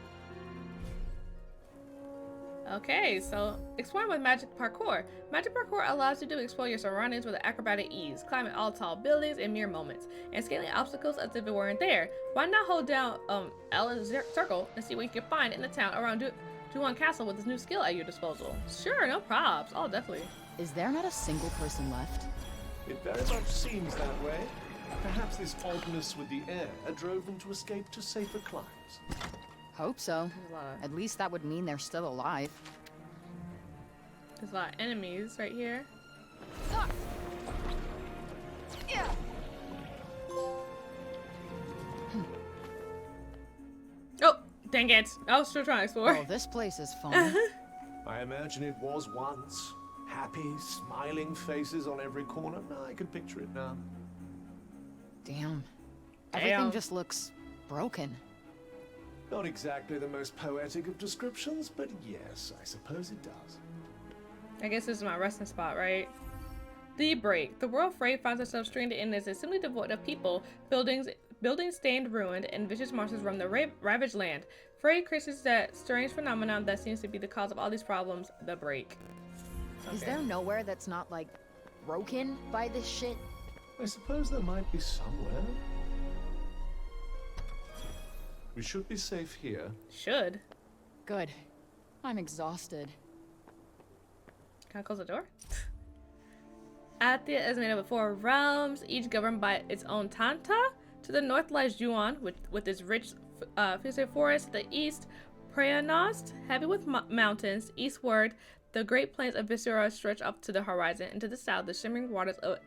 Okay, so exploring with magic parkour. Magic parkour allows you to explore your surroundings with acrobatic ease, climbing all tall buildings in mere moments, and scaling obstacles as if it weren't there. Why not hold down L in circle and see what you can find in the town around Duan Castle with this new skill at your disposal? Sure, no props. Oh, definitely. Is there not a single person left? It very much seems that way. Perhaps this oddness with the air drove them to escape to safer climes. Hope so. At least that would mean they're still alive. There's a lot of enemies right here. Yeah. Oh, dang it. I was still trying to explore. Oh, this place is fun. I imagine it was once. Happy, smiling faces on every corner. I can picture it now. Damn. Everything just looks broken. Not exactly the most poetic of descriptions, but yes, I suppose it does. I guess this is my resting spot, right? The break. The world Frey finds itself stranded in is simply devoid of people, buildings stained, ruined, and vicious monsters roam the ravaged land. Frey creates that strange phenomenon that seems to be the cause of all these problems, the break. Okay. Is there nowhere that's not, like, broken by this shit? I suppose there might be somewhere. We should be safe here. Should. Good. I'm exhausted. Can I close the door? Athia is made up of 4 realms, each governed by its own Tanta. To the north lies Juan, with its rich forest. To the east, Prayanost, heavy with mountains. Eastward, the great plains of Viscera stretch up to the horizon. And to the south, the shimmering waters of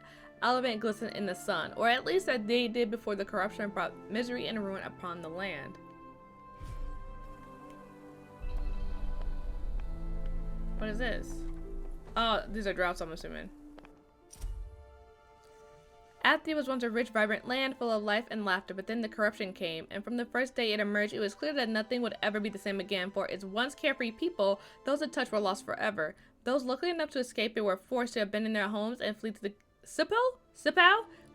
Alabant glisten in the sun, or at least that they did before the corruption brought misery and ruin upon the land. What is this? Oh, these are droughts, I'm assuming. Athia was once a rich, vibrant land full of life and laughter, but then the corruption came, and from the first day it emerged, it was clear that nothing would ever be the same again. For its once carefree people, those it touched were lost forever. Those lucky enough to escape it were forced to abandon their homes and flee to the Cipal,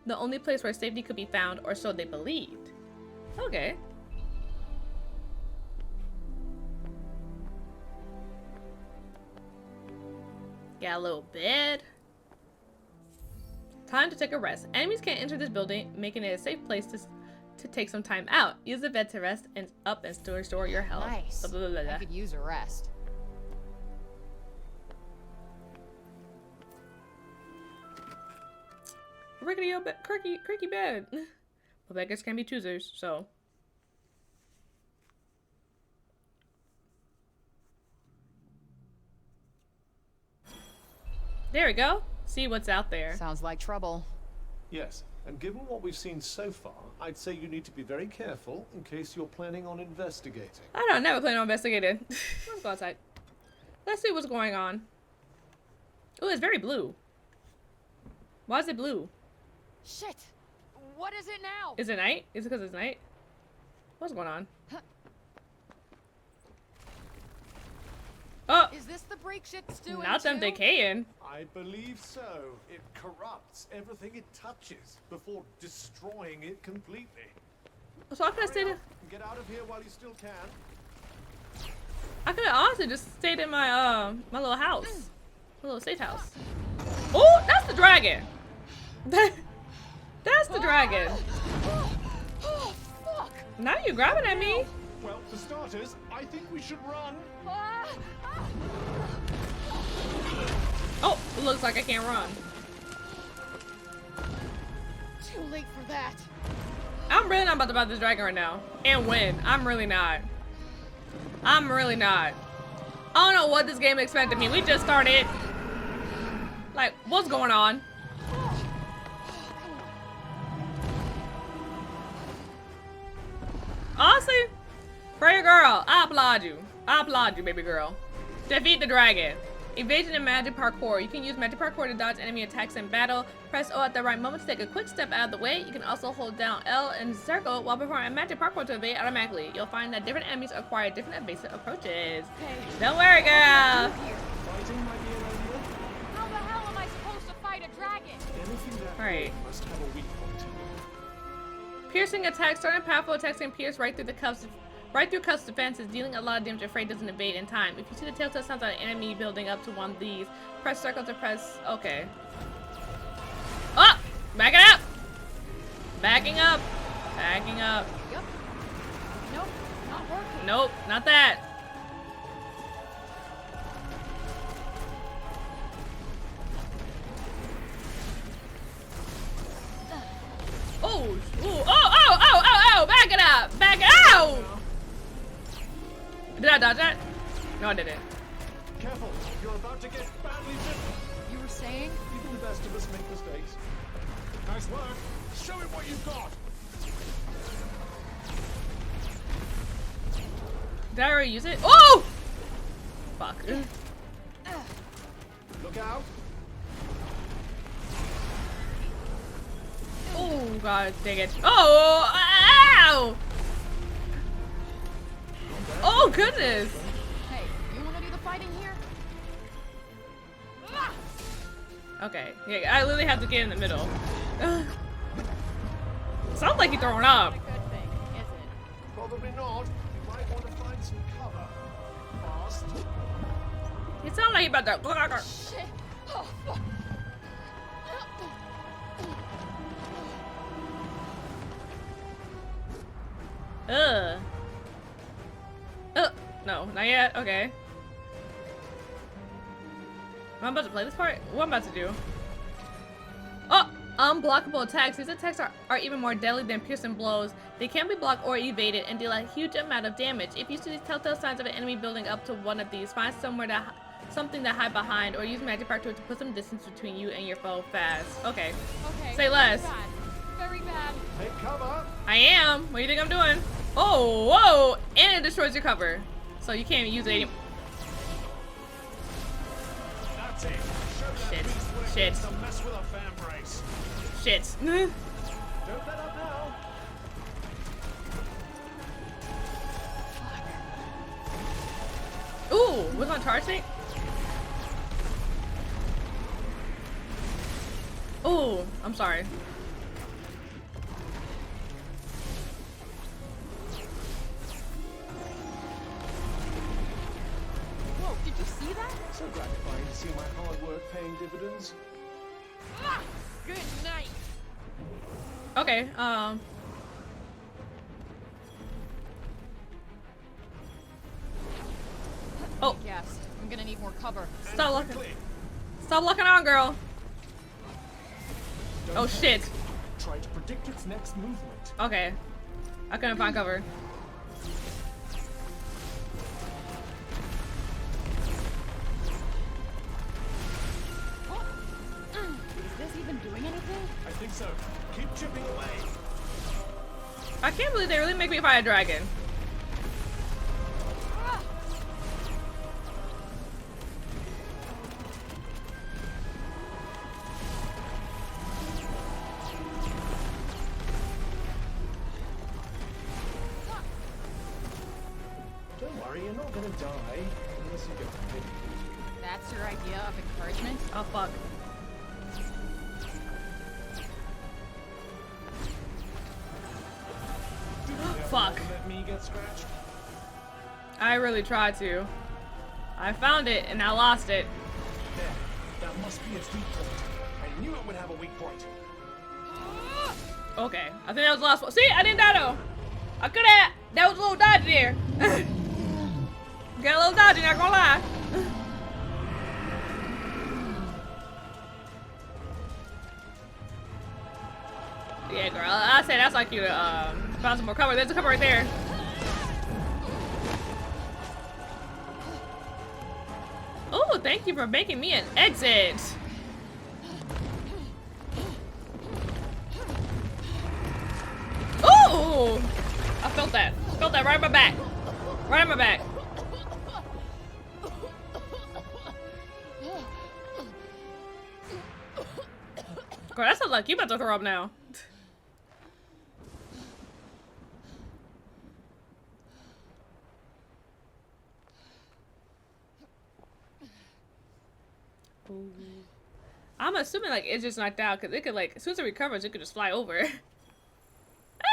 the only place where safety could be found, or so they believed. Okay. Got a little bed. Time to take a rest. Enemies can't enter this building, making it a safe place to take some time out. Use the bed to rest and up and restore your health. Nice. Blah, blah, blah, blah. I could use a rest. Rickety old creaky bed. Well, beggars can be choosers, so. There we go. See what's out there. Sounds like trouble. Yes, and given what we've seen so far, I'd say you need to be very careful in case you're planning on investigating. I don't never plan on investigating. Let's go outside. Let's see what's going on. Oh, it's very blue. Why is it blue? Shit! What is it now? Is it night? Is it because it's night? What's going on? Oh! Is this the break shit's doing Not them too? decaying. I believe so. It corrupts everything it touches before destroying it completely. So I could have stayed in, Get out of here while you still can. I could have honestly just stayed in my my little house. My little safe house. Oh, that's the dragon. That's the dragon. Oh, fuck! Now you're grabbing at me. Well, for starters, I think we should run. Oh, it looks like I can't run. Too late for that. I'm really not about to fight this dragon right now. And win. I'm really not. I'm really not. I don't know what this game expected me. We just started. Like, what's going on? Honestly, Frey girl, I applaud you. I applaud you, baby girl. Defeat the dragon. Evasion and magic parkour. You can use magic parkour to dodge enemy attacks in battle. Press O at the right moment to take a quick step out of the way. You can also hold down L and circle while performing a magic parkour to evade automatically. You'll find that different enemies acquire different evasive approaches. Hey, don't worry, girl. Fighting might be an idea. How the hell am I supposed to fight a dragon? Anything that Right. must have a weak point. Piercing attacks. Certain powerful attacks can pierce right through the cuffs. Right through Cuff's defenses, dealing a lot of damage if Frey doesn't evade in time. If you see the telltale signs of an enemy building up to one of these, press circle to press. Okay. Oh! Back it up! Backing up! Backing up. Yep. Nope, not working. Nope, not that. Oh! Ooh! Oh! Oh! Oh! Oh! Oh! Back it up! Back it out! Did I dodge that? No, I didn't. Careful, you're about to get badly bitten. You were saying? Even the best of us make mistakes. Nice work. Show it what you've got. Did I already use it? Oh! Fuck. Look out. Oh, God, dang it. Oh! Ow! Oh, goodness. Hey, you wanna do the fighting here? Okay, yeah, I literally have to get in the middle. Sounds like he's throwing up. Not a good thing, is it? Probably not. You might want to find some cover. Fast. It sounds like he's about to... Shit! Oh, fuck! Ugh. No, not yet. Okay. Am I about to play this part? What am I about to do? Oh! Unblockable attacks. These attacks are even more deadly than piercing blows. They can be blocked or evaded and deal a huge amount of damage. If you see these telltale signs of an enemy building up to one of these, find something to hide behind or use magic parkour to put some distance between you and your foe fast. Okay. Okay. Say less. Bad. Very bad. Take cover. I am. What do you think I'm doing? Oh, whoa! And it destroys your cover. So you can't use it anymore. Shit. Shit. Shit. Don't let up now. Ooh, was on charge tank? Ooh, I'm sorry. Whoa, did you see that? So gratifying to see my hard work paying dividends. Ah, good night. Okay, Oh, Yes, I'm gonna need more cover. stop looking. Stop looking on, girl. Oh shit. Try to predict its next movement. Okay. I couldn't find cover. Is this even doing anything? I think so. Keep chipping away. I can't believe they really make me fight a dragon. Don't worry, you're not gonna die unless you get hit. That's your idea of encouragement? Oh fuck. Fuck. Let me get scratched. I really tried to. I found it and I lost it. There. That must be its weak point. I knew it would have a weak point. Okay. I think that was the last one. See, I didn't die though. I could have. That was a little dodgy there. Got a little dodgy, not gonna lie. Yeah, girl. I said that's like you found some more cover. There's a cover right there. Oh, thank you for making me an exit. Ooh! I felt that. Felt that right in my back. Right in my back. Girl, that sounds like you about to throw up now. I'm assuming like it's just knocked out because it could like as soon as it recovers it could just fly over.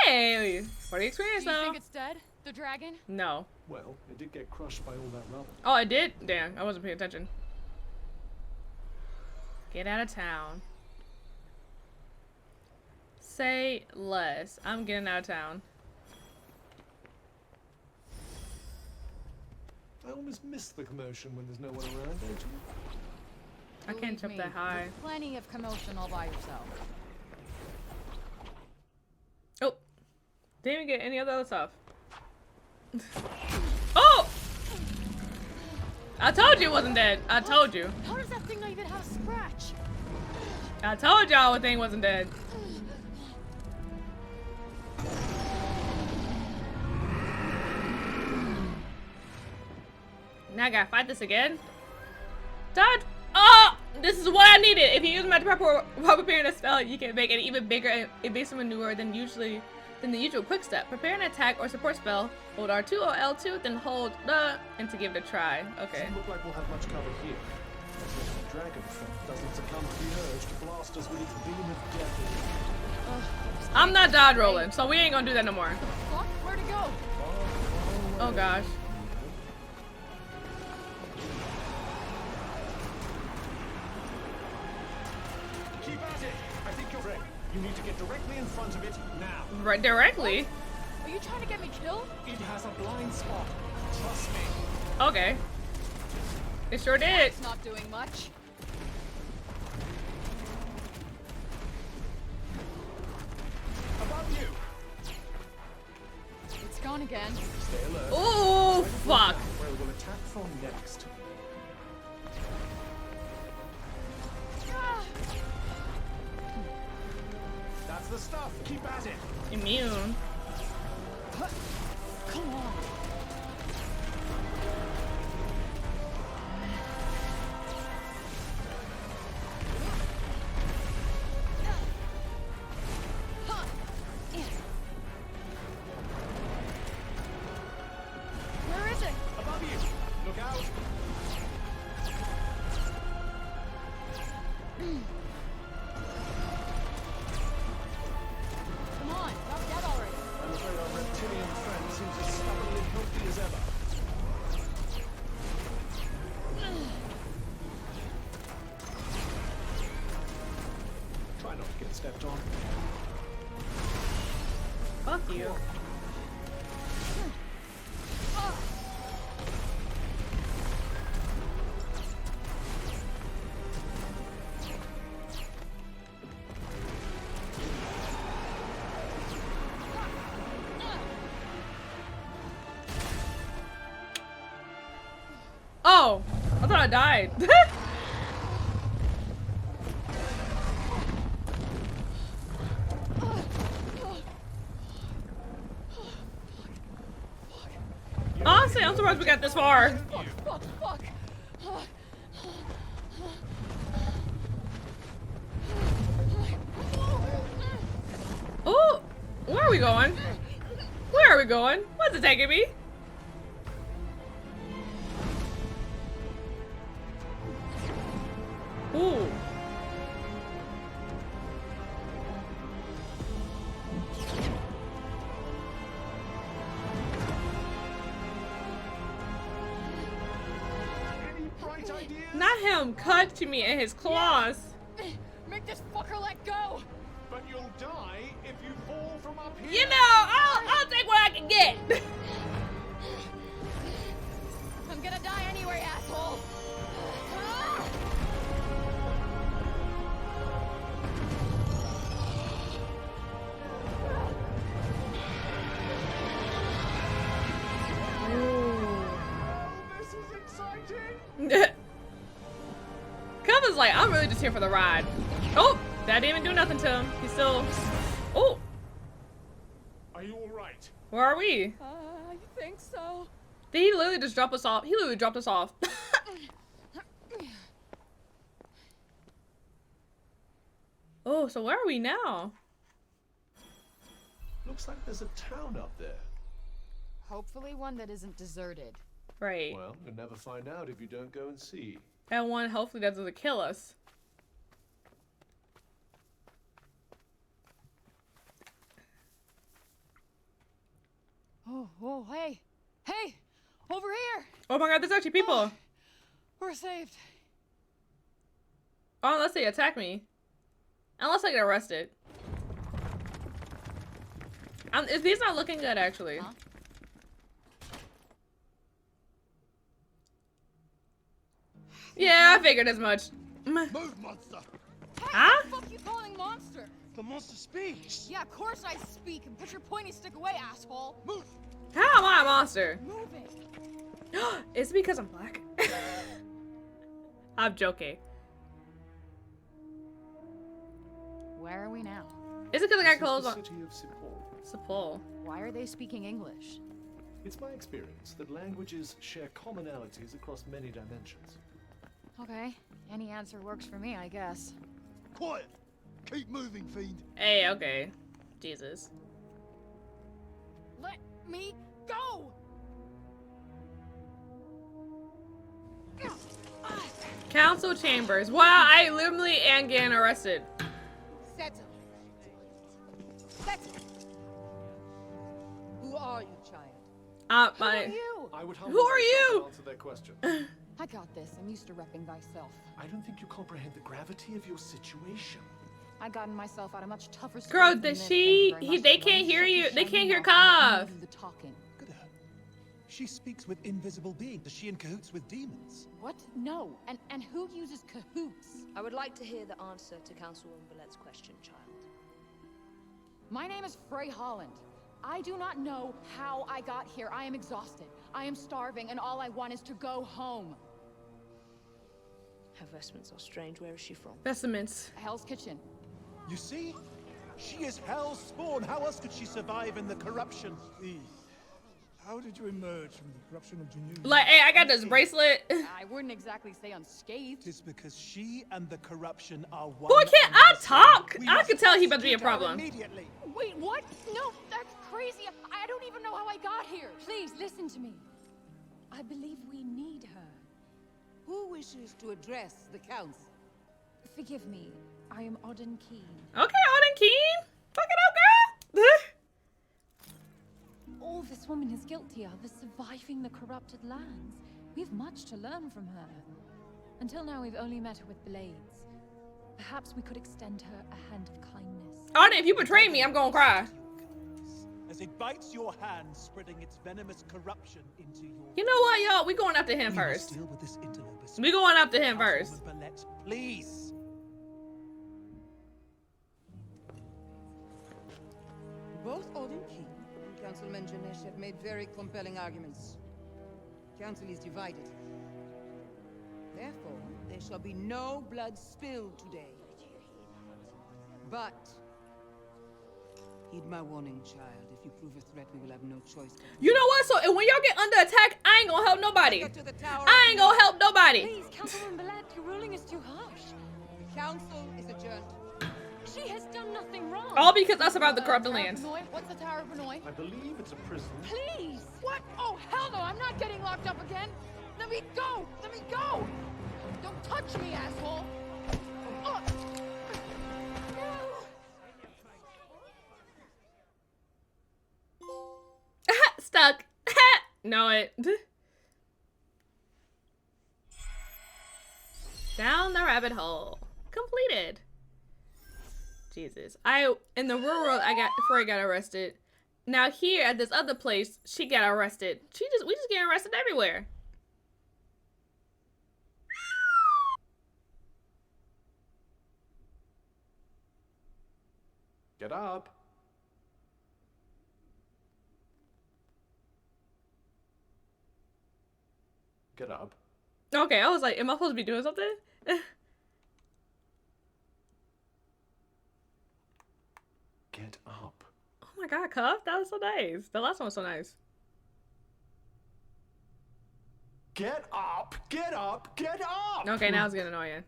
Hey, for the experience Do you though. think it's dead? The dragon? No. Well, it did get crushed by all that rubble. Oh, it did? Damn, I wasn't paying attention. Get out of town. Say less. I'm getting out of town. I almost miss the commotion when there's no one around, don't you? I can't jump that high. There's plenty of commotion all by yourself. Oh! Didn't even get any of the other stuff. Oh! I told you it wasn't dead. I told you. How does that thing not even have a scratch? I told y'all the thing wasn't dead. Now I gotta fight this again. Dodge! Oh! This is what I needed. If you use magic while preparing a spell, you can make an even bigger evasive maneuver than the usual quick step. Prepare an attack or support spell. Hold R2 or L2, then hold the and to give it a try. Okay. Doesn't look like we'll have much cover here. The dragon doesn't succumb to the urge to blast us with its beam of death. I'm not dodge rolling, so we ain't gonna do that no more. Fuck, where'd it go? Oh gosh. Keep at it! I think you're right. You need to get directly in front of it now. Right directly? Are you trying to get me killed? It has a blind spot. Trust me. Okay. It sure did. It's not doing much. Above you. It's gone again. Stay alert. Oh fuck. Where we'll attack from next. Ah! That's the stuff. Keep at it. Immune. Come on. Come on, drop dead already. I'm afraid our reptilian friend seems as stubbornly healthy as ever. Try not to get stepped on. Fuck you. Oh, I thought I died. Honestly, I'm surprised we got this far. Fuck. Oh, where are we going? Where are we going? What's it taking me? Ooh. Any bright ideas? Not him touching me in his claws. Make this fucker let go. But you'll die if you fall from up here. You know, I'll take what I can get. I'm gonna die anyway, asshole. This is exciting. Kevin's like, I'm really just here for the ride. Oh, that didn't even do nothing to him. He's still. Oh, Are you all right? where are we? I think so. Did he literally just drop us off? He literally dropped us off. Oh, so where are we now? Looks like there's a town up there. Hopefully one that isn't deserted. Right. Well, you'll never find out if you don't go and see. And one, hopefully that doesn't kill us. Oh, hey, over here. Oh my god, there's actually people. We're saved. Oh, unless they attack me. Unless I get arrested. These not looking good, actually. Huh? Yeah, I figured as much. Move, monster! Hey, Huh? what the fuck you calling monster? The monster speaks! Yeah, of course I speak. And put your pointy stick away, asshole. Move! How am I a monster? Move it. It's because I'm black. I'm joking. Where are we now? Is it because I got This clothes is the on? city of Cipal. Cipal. Why are they speaking English? It's my experience that languages share commonalities across many dimensions. Okay, any answer works for me, I guess. Quiet! Keep moving, fiend! Hey, okay. Jesus. Let me go! Council chambers. Wow, I literally am getting arrested. Settle. Settle. Who are you, child? Who are you? I would Who are you? answer their question. I got this. I'm used to repping thyself. I don't think you comprehend the gravity of your situation. I gotten myself out of much tougher Girl, scrapes than does this, she? thank you very They much. can't hear you. They Shut can't your hear mouth and Kav. do the talking. Good at her. She speaks with invisible beings. Is she in cahoots with demons? What? No. And who uses cahoots? I would like to hear the answer to Councilwoman Villette's question, child. My name is Frey Holland. I do not know how I got here. I am exhausted. I am starving, and all I want is to go home. Her vestments are strange. Where is she from? Vestments. Hell's Kitchen. You see? She is hell's spawn. How else could she survive in the corruption? How did you emerge from the corruption of Geneva? Like, hey, I got this bracelet. I wouldn't exactly say unscathed. It is because she and the corruption are one. Boy, can't and I the same. talk? We I must can tell he about to be a execute her problem. Immediately. Wait, what? No, that's crazy. I don't even know how I got here. Please listen to me. I believe we need her. Who wishes to address the council? Forgive me. I am Auden Keen. Okay, Auden Keen. Fuck it up, girl. All this woman is guilty of is surviving the corrupted lands. We have much to learn from her. Until now, we've only met her with blades. Perhaps we could extend her a hand of kindness. Auden, if you betray me, I'm gonna cry. As it bites your hand, spreading its venomous corruption into your... You know what, y'all? We going after him first. Deal with this interloper. We going after him first. Please. Both Auden King and Councilman Janesh have made very compelling arguments. Council is divided. Therefore, there shall be no blood spilled today. But heed my warning, child. If you prove a threat, we will have no choice. You know what? So when y'all get under attack, I ain't gonna help nobody. I ain't gonna help nobody. Please, Councilman Bellet, your ruling is too harsh. Council is adjourned. She has done nothing wrong. All because I survived the corrupted lands. What's the Tower of Benoit? I believe it's a prison. Please. What? Oh, hell no! I'm not getting locked up again. Let me go! Let me go! Don't touch me, asshole! Oh. Stuck. Know it. Down the rabbit hole. Completed. Jesus. In the real world, Frey got arrested. Now here at this other place, she got arrested. We just get arrested everywhere. Get up. Get up. Okay, I was like, am I supposed to be doing something? Get up. Oh my god, Cuff, that was so nice. The last one was so nice. Get up! Get up! Get up! Okay, now it's getting annoying.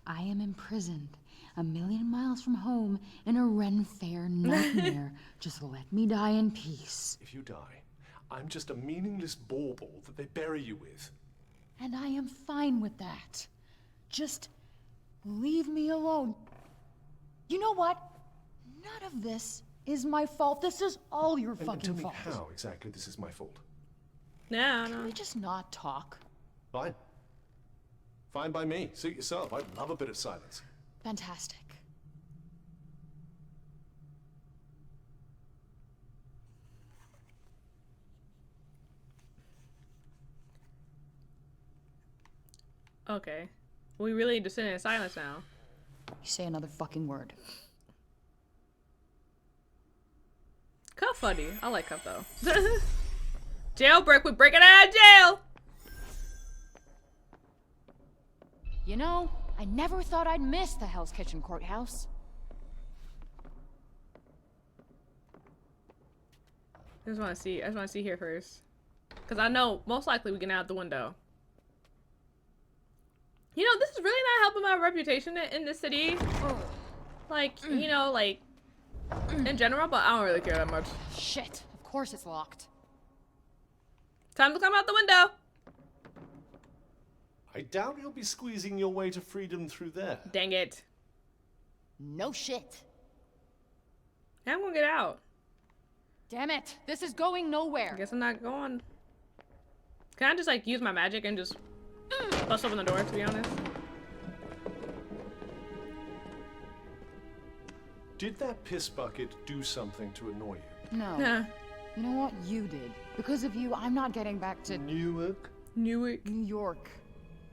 I am imprisoned 1,000,000 miles from home in a Ren Fair nightmare. Just let me die in peace. If you die, I'm just a meaningless bauble that they bury you with. And I am fine with that. Just leave me alone. You know what? None of this is my fault. This is all your fucking tell me fault. how exactly this is my fault. No, Can we just not talk? Fine. Fine by me. Suit yourself. I love a bit of silence. Fantastic. Okay. We really need to sit in silence now. You say another fucking word. Cuff funny. I like Cuff though. Jailbreak, we breaking out of jail! You know, I never thought I'd miss the Hell's Kitchen courthouse. I just want to see here first. Because I know most likely we can out the window. You know, this is really not helping my reputation in the city. Like, you know, like, in general, but I don't really care that much. Shit, of course it's locked. Time to come out the window. I doubt you'll be squeezing your way to freedom through there. Dang it. No shit. Now I'm gonna get out. Damn it, this is going nowhere. I guess I'm not going. Can I just like use my magic and just bust open the door, to be honest? Did that piss bucket do something to annoy you? No. You know what? You did. Because of you, I'm not getting back to Newark? New York.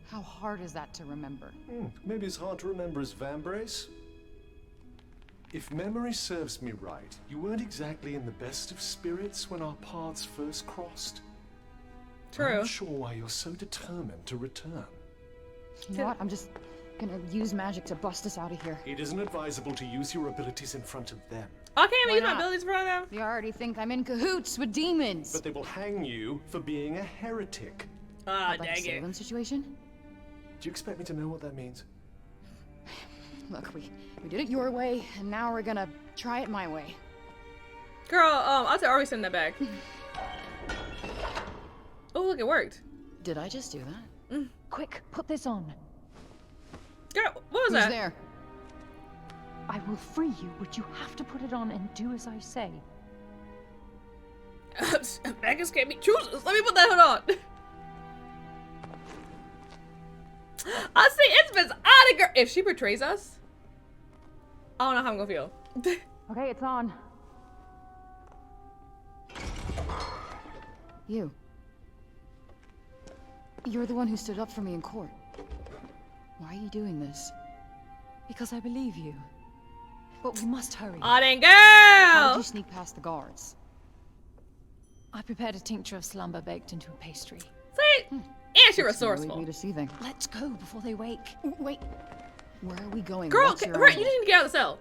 How hard is that to remember? Maybe as hard to remember as Vambrace? If memory serves me right, you weren't exactly in the best of spirits when our paths first crossed. True. I'm not sure why you're so determined to return. You know what? I'm just gonna use magic to bust us out of here. It isn't advisable to use your abilities in front of them. I can't even use my not? abilities for them. You already think I'm in cahoots with demons. But they will hang you for being a heretic. Ah, Like a dang it. Salem situation? Do you expect me to know what that means? Look, we did it your way, and now we're gonna try it my way. Girl, I'll already send that back. Oh, look, it worked. Did I just do that? Quick, put this on. Girl, what was that? there? I will free you, but you have to put it on and do as I say. Beggars can't be choosers. Let me put that hood on. I see it's Miss Odegar. If she betrays us, I don't know how I'm gonna feel. Okay, it's on. You're the one who stood up for me in court. Why are you doing this? Because I believe you. But we must hurry. Auden How girl! did you sneak past the guards? I prepared a tincture of slumber baked into a pastry. See? And you're It's really resourceful. deceiving. Let's go before they wake. Wait. Where are we going? Girl, What's your right, you angle? didn't get out of the cell.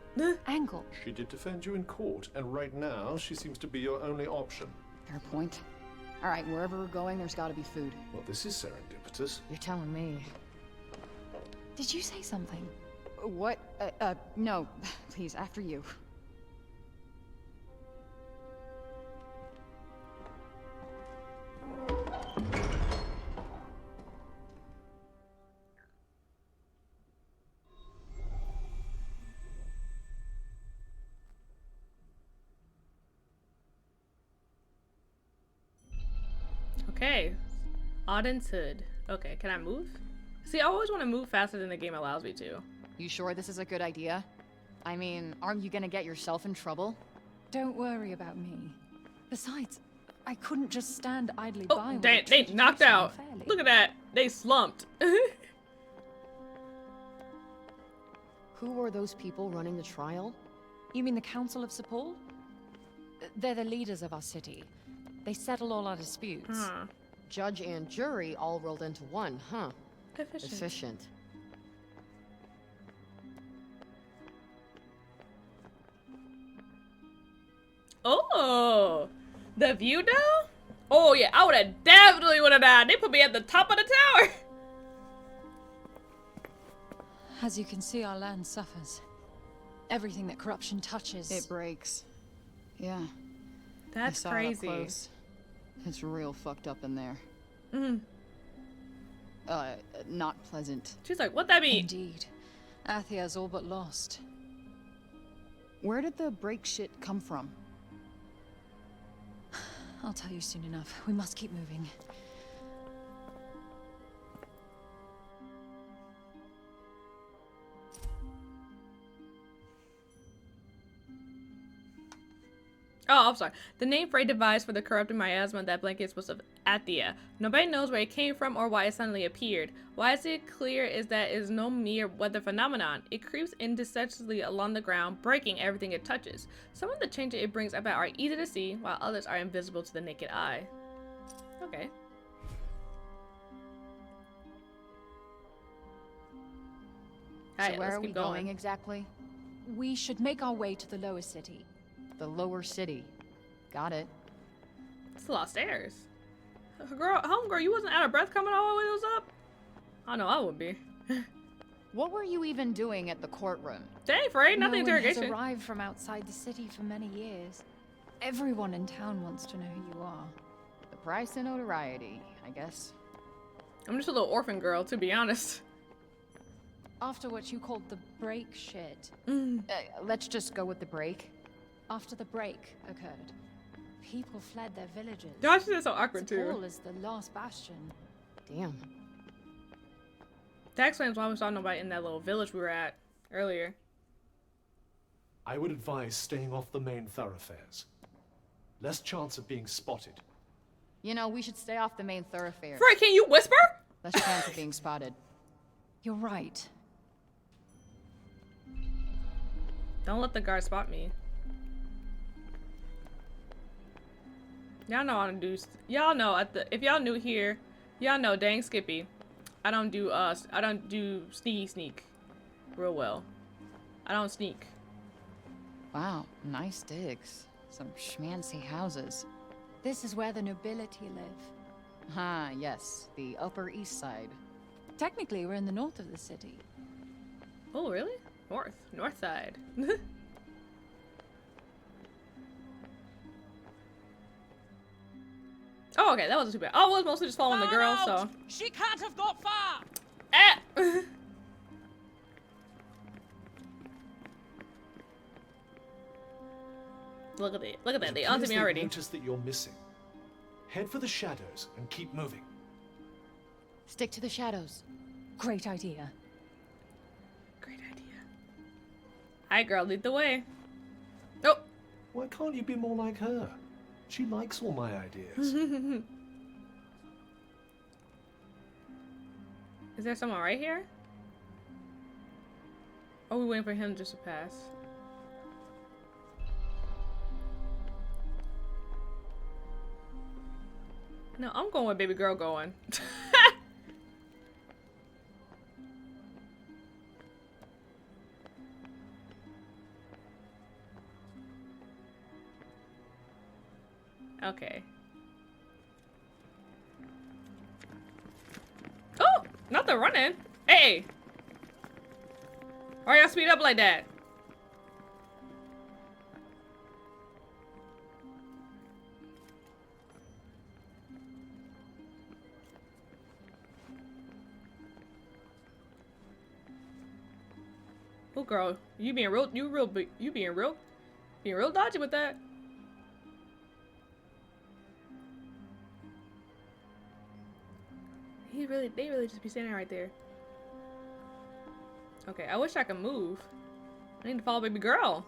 Angle. She did defend you in court, and right now she seems to be your only option. Fair point. All right, wherever we're going, there's got to be food. Well, this is serendipitous. You're telling me. Did you say something? What? No. Please, after you. Okay. Auden's hood. Okay, can I move? See, I always want to move faster than the game allows me to. You sure this is a good idea? I mean, aren't you gonna get yourself in trouble? Don't worry about me. Besides, I couldn't just stand idly Oh, by. they knocked out. Look at that. They slumped. Who are those people running the trial? You mean the Council of Cipal? They're the leaders of our city. They settle all our disputes. Judge and jury all rolled into one, huh? Efficient. Oh, the view now? Oh yeah, I would have definitely would have died. They put me at the top of the tower. As you can see, our land suffers. Everything that corruption touches. It breaks. Yeah. That's I saw it up crazy. close. It's real fucked up in there. Not pleasant. She's like, what that mean? Indeed. Athia's all but lost. Where did the break shit come from? I'll tell you soon enough. We must keep moving. Oh, I'm sorry. The name Frey devised for the corrupted miasma that blankets was of Athia. Nobody knows where it came from or why it suddenly appeared. Why is it clear is that it is no mere weather phenomenon. It creeps indecisively along the ground, breaking everything it touches. Some of the changes it brings about are easy to see, while others are invisible to the naked eye. Okay. So where are we going exactly? We should make our way to the lower city. The lower city. Got it. It's a lot of stairs. Girl, homegirl, you wasn't out of breath coming all the way those up? I know I would be. What were you even doing at the courtroom? Dang, Frey, not the No one has interrogation. arrived from outside the city for many years. Everyone in town wants to know who you are. The price of notoriety, I guess. I'm just a little orphan girl, to be honest. After what you called the break shit. Let's just go with the break. After the break occurred, people fled their villages. Gosh, that's so awkward too. Cipal is the last bastion. Damn. That explains why we saw nobody in that little village we were at earlier. I would advise staying off the main thoroughfares. Less chance of being spotted. You know, we should stay off the main thoroughfare. Frey, can you whisper? Less chance of being spotted. You're right. Don't let the guard spot me. Y'all know I don't do. Y'all know if y'all new here, y'all know dang Skippy. I don't do sneak real well. I don't sneak. Wow, nice digs. Some schmancy houses. This is where the nobility live. Ah, yes, the Upper East Side. Technically, we're in the north of the city. Oh, really? North side. Oh, okay, that wasn't too bad. I was mostly just following the girl, so. She can't have got far! Eh! Look at it. Look at that. They It onto appears me they've already. noticed that you're missing. Head for the shadows and keep moving. Stick to the shadows. Great idea. Great idea. Hi, girl. Lead the way. Oh. Why can't you be more like her? She likes all my ideas. Is there someone right here? Oh, we're waiting for him just to pass. No, I'm going where baby girl going. Okay. Oh, not the running. Hey. Why y'all speed up like that? Oh, girl, you being real dodgy with that. They really just be standing right there. Okay, I wish I could move. I need to follow baby girl.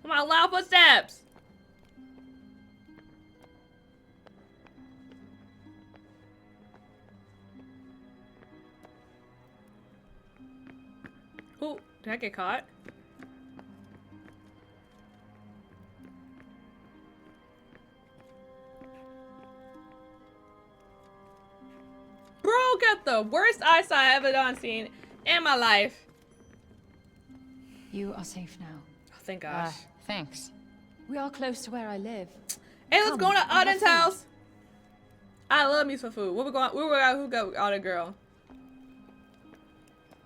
Come on, loud footsteps. Oh, did I get caught? Bro, got the worst eyesight I've ever done seen in my life. You are safe now. Oh, thank gosh. Thanks. We are close to where I live. Hey, let's Come, go to I have Auden's food. house. I love me some food. Where we going? Who go Auden girl?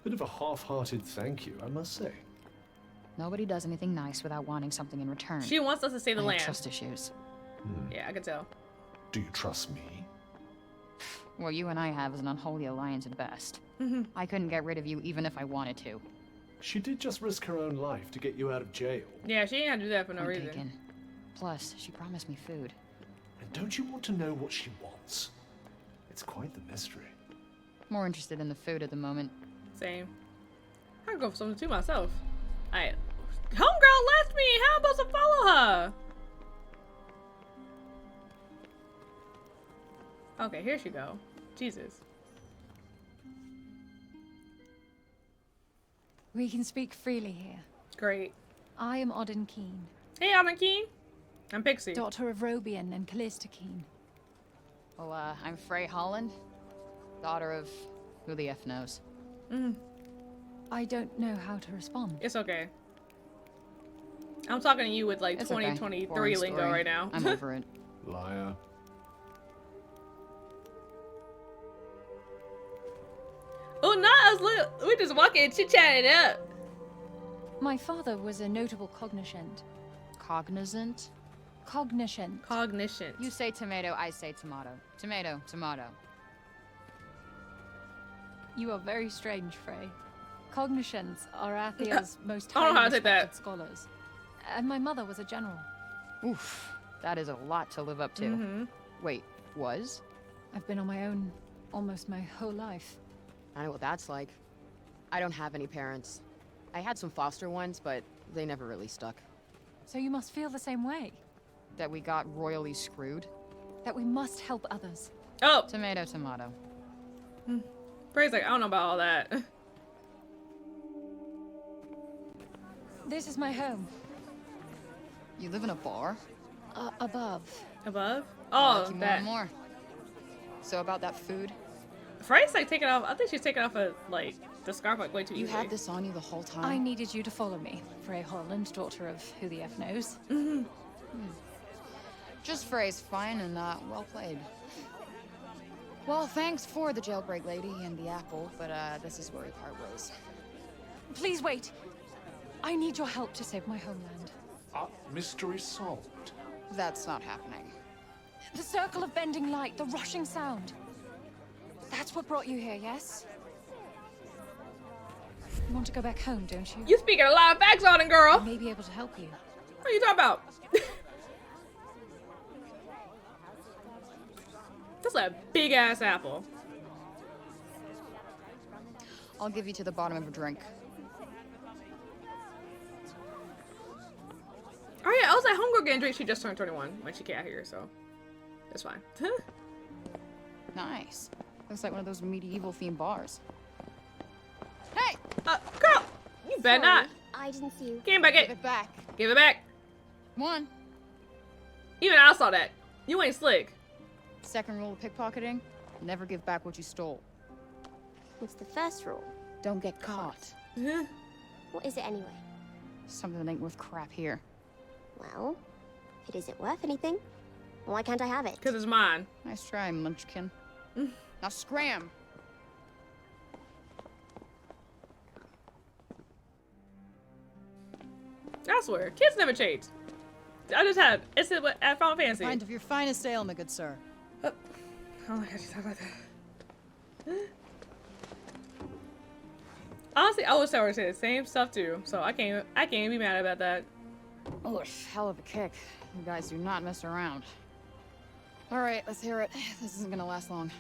Bit of a half-hearted thank you, I must say. Nobody does anything nice without wanting something in return. She wants us to save the I have land. trust issues. Yeah, I can tell. Do you trust me? What you and I have is an unholy alliance at best. I couldn't get rid of you even if I wanted to. She did just risk her own life to get you out of jail. Yeah, she ain't had to do that for no Point reason. taken. Plus, she promised me food. And don't you want to know what she wants? It's quite the mystery. More interested in the food at the moment. Same. I can go for something too myself. Alright. Homegirl left me! How am I supposed to follow her? Okay, here she go. Jesus. We can speak freely here. Great. I am Auden Keen, Hey, Auden Keen. I'm Pixie. daughter of Robian and Callista Keen. Well, I'm Frey Holland, daughter of who the F knows. I don't know how to respond. It's okay. I'm talking to you with like It's 2023 okay. lingo Boring right now. I'm over it. Liar. Oh, not us. Look, we just walking and chit-chatting it up. My father was a notable cognoscent. Cognizant? Cognoscent. Cognition. You say tomato, I say tomato. Tomato, tomato. You are very strange, Frey. Cognoscents are Athia's most I don't know how highly to take that. respected scholars. And my mother was a general. Oof, that is a lot to live up to. Wait, was? I've been on my own almost my whole life. I know what that's like. I don't have any parents. I had some foster ones, but they never really stuck. So you must feel the same way. That we got royally screwed? That we must help others. Oh. Tomato, tomato. Frey's like, I don't know about all that. This is my home. You live in a bar? Above. Above? Oh, Lucky that. more. So about that food? Frey's like taking off. I think she's taking off a like the scarf like way too You easily. had this on you the whole time? I needed you to follow me. Frey Holland, daughter of who the F knows. Just Frey's fine and well played. Well, thanks for the jailbreak lady and the apple, but this is where we part ways. Please wait. I need your help to save my homeland. Mystery solved. That's not happening. The circle of bending light, the rushing sound. That's what brought you here, yes? You want to go back home, don't you? You speaking a lot of facts on it, girl. I may be able to help you. What are you talking about? That's a big ass apple. I'll give you to the bottom of a drink. Oh yeah, I was at homegirl getting drink. She just turned 21 when she got here, so that's fine. Nice. Looks like one of those medieval themed bars. Hey! Girl! You better not. I didn't see you. Give it back. Give it back. Come on. Even I saw that. You ain't slick. Second rule of pickpocketing, never give back what you stole. What's the first rule? Don't get caught. What is it anyway? Something that ain't worth crap here. Well, if it isn't worth anything, why can't I have it? Because it's mine. Nice try, Munchkin. Now scram! I swear, kids never change. I just had, it's at Final Fantasy. Find of your finest ale, my good sir. Oh my gosh, talk about that. Honestly, I wish I would say the same stuff too, so I can't be mad about that. Oh, hell of a kick. You guys do not mess around. Alright, let's hear it. This isn't gonna last long.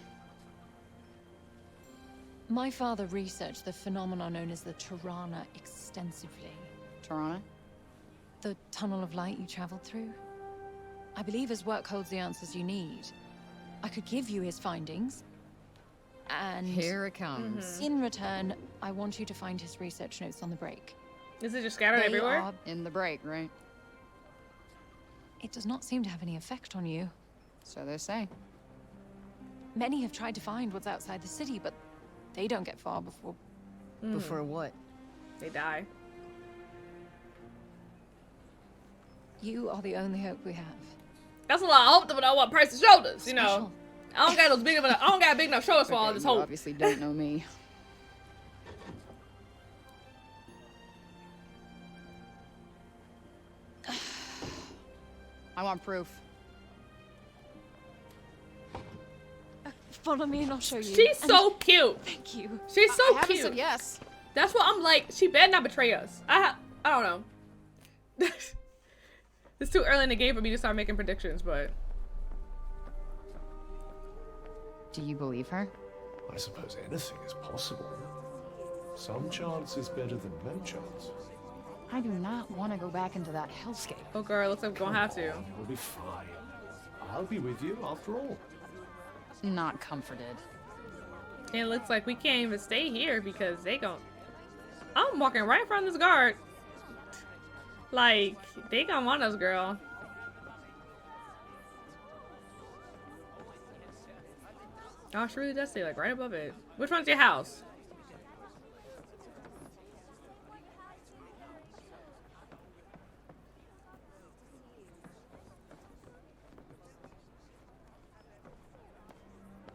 My father researched the phenomenon known as the Tirana extensively. Tirana? The tunnel of light you traveled through? I believe his work holds the answers you need. I could give you his findings. And here it comes. In return, I want you to find his research notes on the break. Is it just scattered everywhere? In the break, right? It does not seem to have any effect on you. So they say. Many have tried to find what's outside the city, but they don't get far before... Before what? They die. You are the only hope we have. That's a lot. I hope that I want Price's shoulders, you know. I don't got those big enough. I don't got big enough shoulders for all this hope. You obviously don't know me. I want proof. Follow me and I'll show you. She's so cute. Thank you. She's so I haven't cute. said yes. That's what I'm like. She better not betray us. I don't know. It's too early in the game for me to start making predictions, but. Do you believe her? I suppose anything is possible. Some chance is better than no chance. I do not want to go back into that hellscape. Oh girl, looks like we're gonna have to. You'll be fine. I'll be with you after all. Not comforted. It looks like we can't even stay here because they gon'. I'm walking right in front of this guard. Like, they gonna want us, girl. Oh, she really does say, like, right above it. Which one's your house?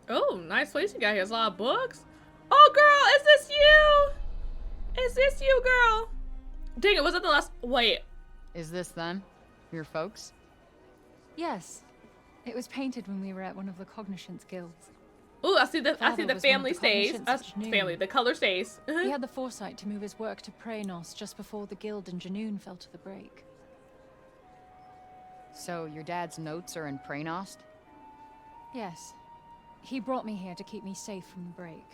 Oh, nice place you got here. There's a lot of books. Oh, girl, is this you? Is this you, girl? Dang it, was that the last? Wait. Is this them? Your folks? Yes. It was painted when we were at one of the Cognisance guilds. Ooh, I see the family the stays. Family, the color stays. He had the foresight to move his work to Preynos just before the guild and Janoon fell to the break. So your dad's notes are in Preynost? Yes. He brought me here to keep me safe from the break.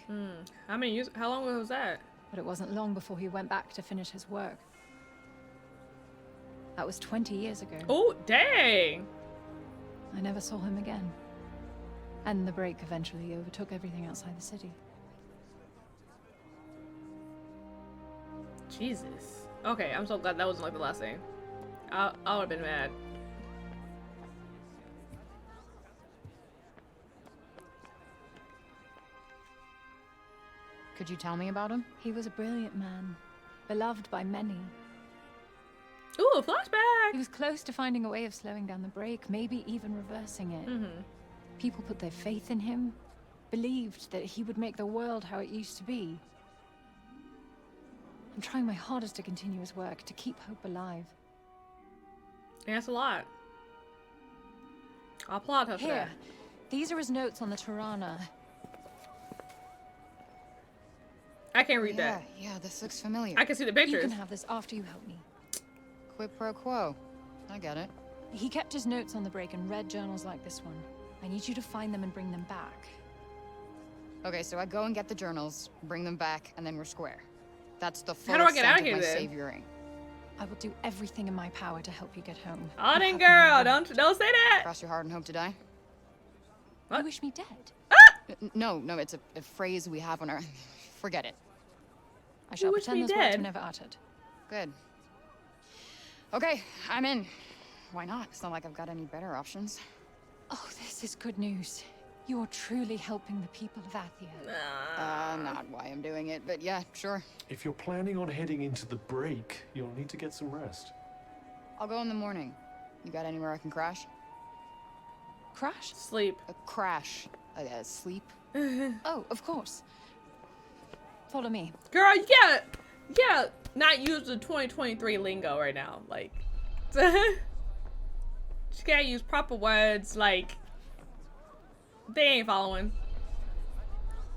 How many years? How long was that? But it wasn't long before he went back to finish his work. That was 20 years ago. Oh, dang! I never saw him again. And the break eventually overtook everything outside the city. Jesus. Okay, I'm so glad that wasn't like the last thing. I would have been mad. Could you tell me about him? He was a brilliant man, beloved by many. Ooh, a flashback! He was close to finding a way of slowing down the break, maybe even reversing it. People put their faith in him, believed that he would make the world how it used to be. I'm trying my hardest to continue his work, to keep hope alive. Yeah, that's a lot. I'll applaud her for Here, that. these are his notes on the Tirana. I can't read that. Yeah, this looks familiar. I can see the pictures. You can have this after you help me. Quid pro quo. I get it. He kept his notes on the break and read journals like this one. I need you to find them and bring them back. Okay, so I go and get the journals, bring them back, and then we're square. That's the full How do I get out extent of of here my then? savioring. I will do everything in my power to help you get home. Oh, then girl, don't say that. Cross your heart and hope to die? What? You wish me dead? No, it's a phrase we have on our... Forget it. I shall wish me pretend those dead. words were never uttered. Good. Okay, I'm in. Why not? It's not like I've got any better options. Oh, this is good news. You're truly helping the people of Athia. Not why I'm doing it, but yeah, sure. If you're planning on heading into the break, you'll need to get some rest. I'll go in the morning. You got anywhere I can crash? Crash? Sleep. Crash. Sleep? Oh, of course. Follow me. Girl, you gotta not use the 2023 lingo right now. Like, you gotta use proper words. Like, they ain't following.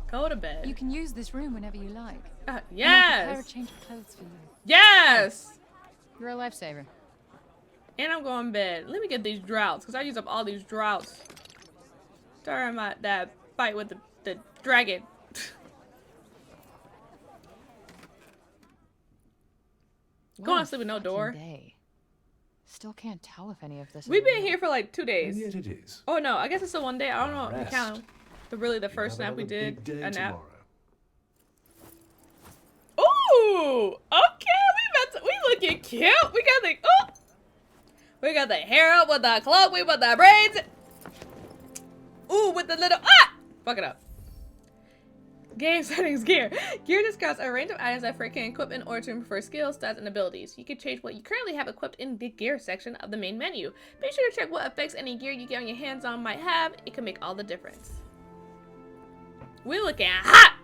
Go to bed. You can use this room whenever you like. Yes. And I'll prepare a change of clothes for you. Yes. You're a lifesaver. And I'm going to bed. Let me get these droughts, because I use up all these droughts during that fight with the dragon. Going to sleep with no door. Day. Still can't tell if any of this. We've been here for like 2 days. And yet it is. Oh no, I guess it's still 1 day. I don't know if Rest. you count the first nap we Another did. big day A nap. tomorrow. Ooh, okay, we looking cute. We got the hair up with the cloak, we put the braids. Ooh, with the little fuck it up. Game settings gear. Gear describes a range of items that Frey can equip in order to improve skills, stats, and abilities. You can change what you currently have equipped in the gear section of the main menu. Be sure to check what effects any gear you get on your hands on might have. It can make all the difference. We're looking hot!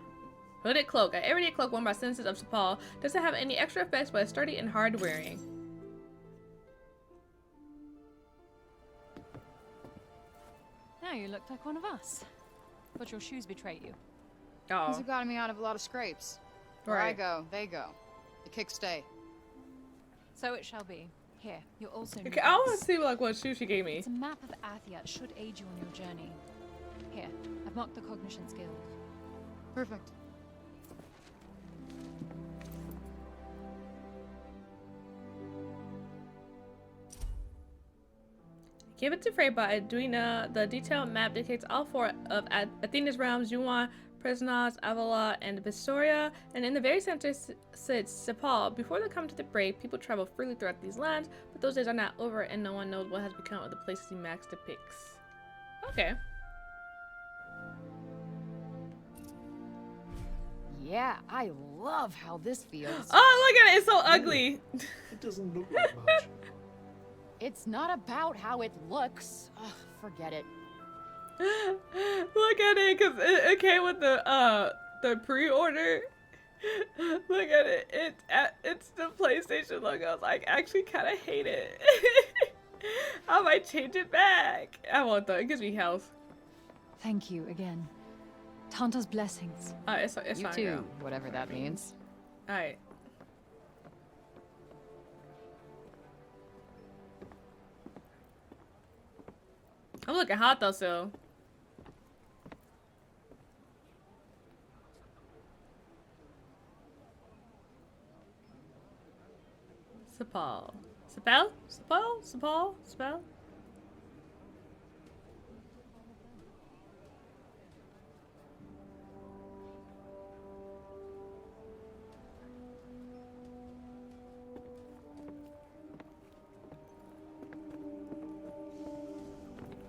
Hooded cloak. An everyday cloak worn by citizens of Cipal. Doesn't have any extra effects, but is sturdy and hard wearing. Now you look like one of us. But your shoes betray you. Oh. These have gotten me out of a lot of scrapes. Where I Right. go, they go. The kicks stay. So it shall be. Here, you'll also need Okay, I want this. to see like what shoe she gave me. It's a map of Athia. It should aid you on your journey. Here, I've marked the cognition skill. Perfect. Give it to Frey by doing the detailed map dictates all 4 of Athena's realms, Yuan, Prisnas, Avila, and Visoria, and in the very center sits Cipal. Before they come to the break, people travel freely throughout these lands, but those days are not over and no one knows what has become of the places he max depicts. Okay. Yeah, I love how this feels. Oh, look at it, it's so ugly. It doesn't look like much. It's not about how it looks. Ugh, forget it. Look at it, cause it came with the pre-order. Look at it. It's the PlayStation logo. I was like, actually kind of hate it. I might change it back. I won't though. It gives me health. Thank you again. Tanta's blessings. It's You fine, too, girl. whatever that means. All right. I'm looking hot though, so. Cipal. Cipal? Cipal? Cipal? Cipal?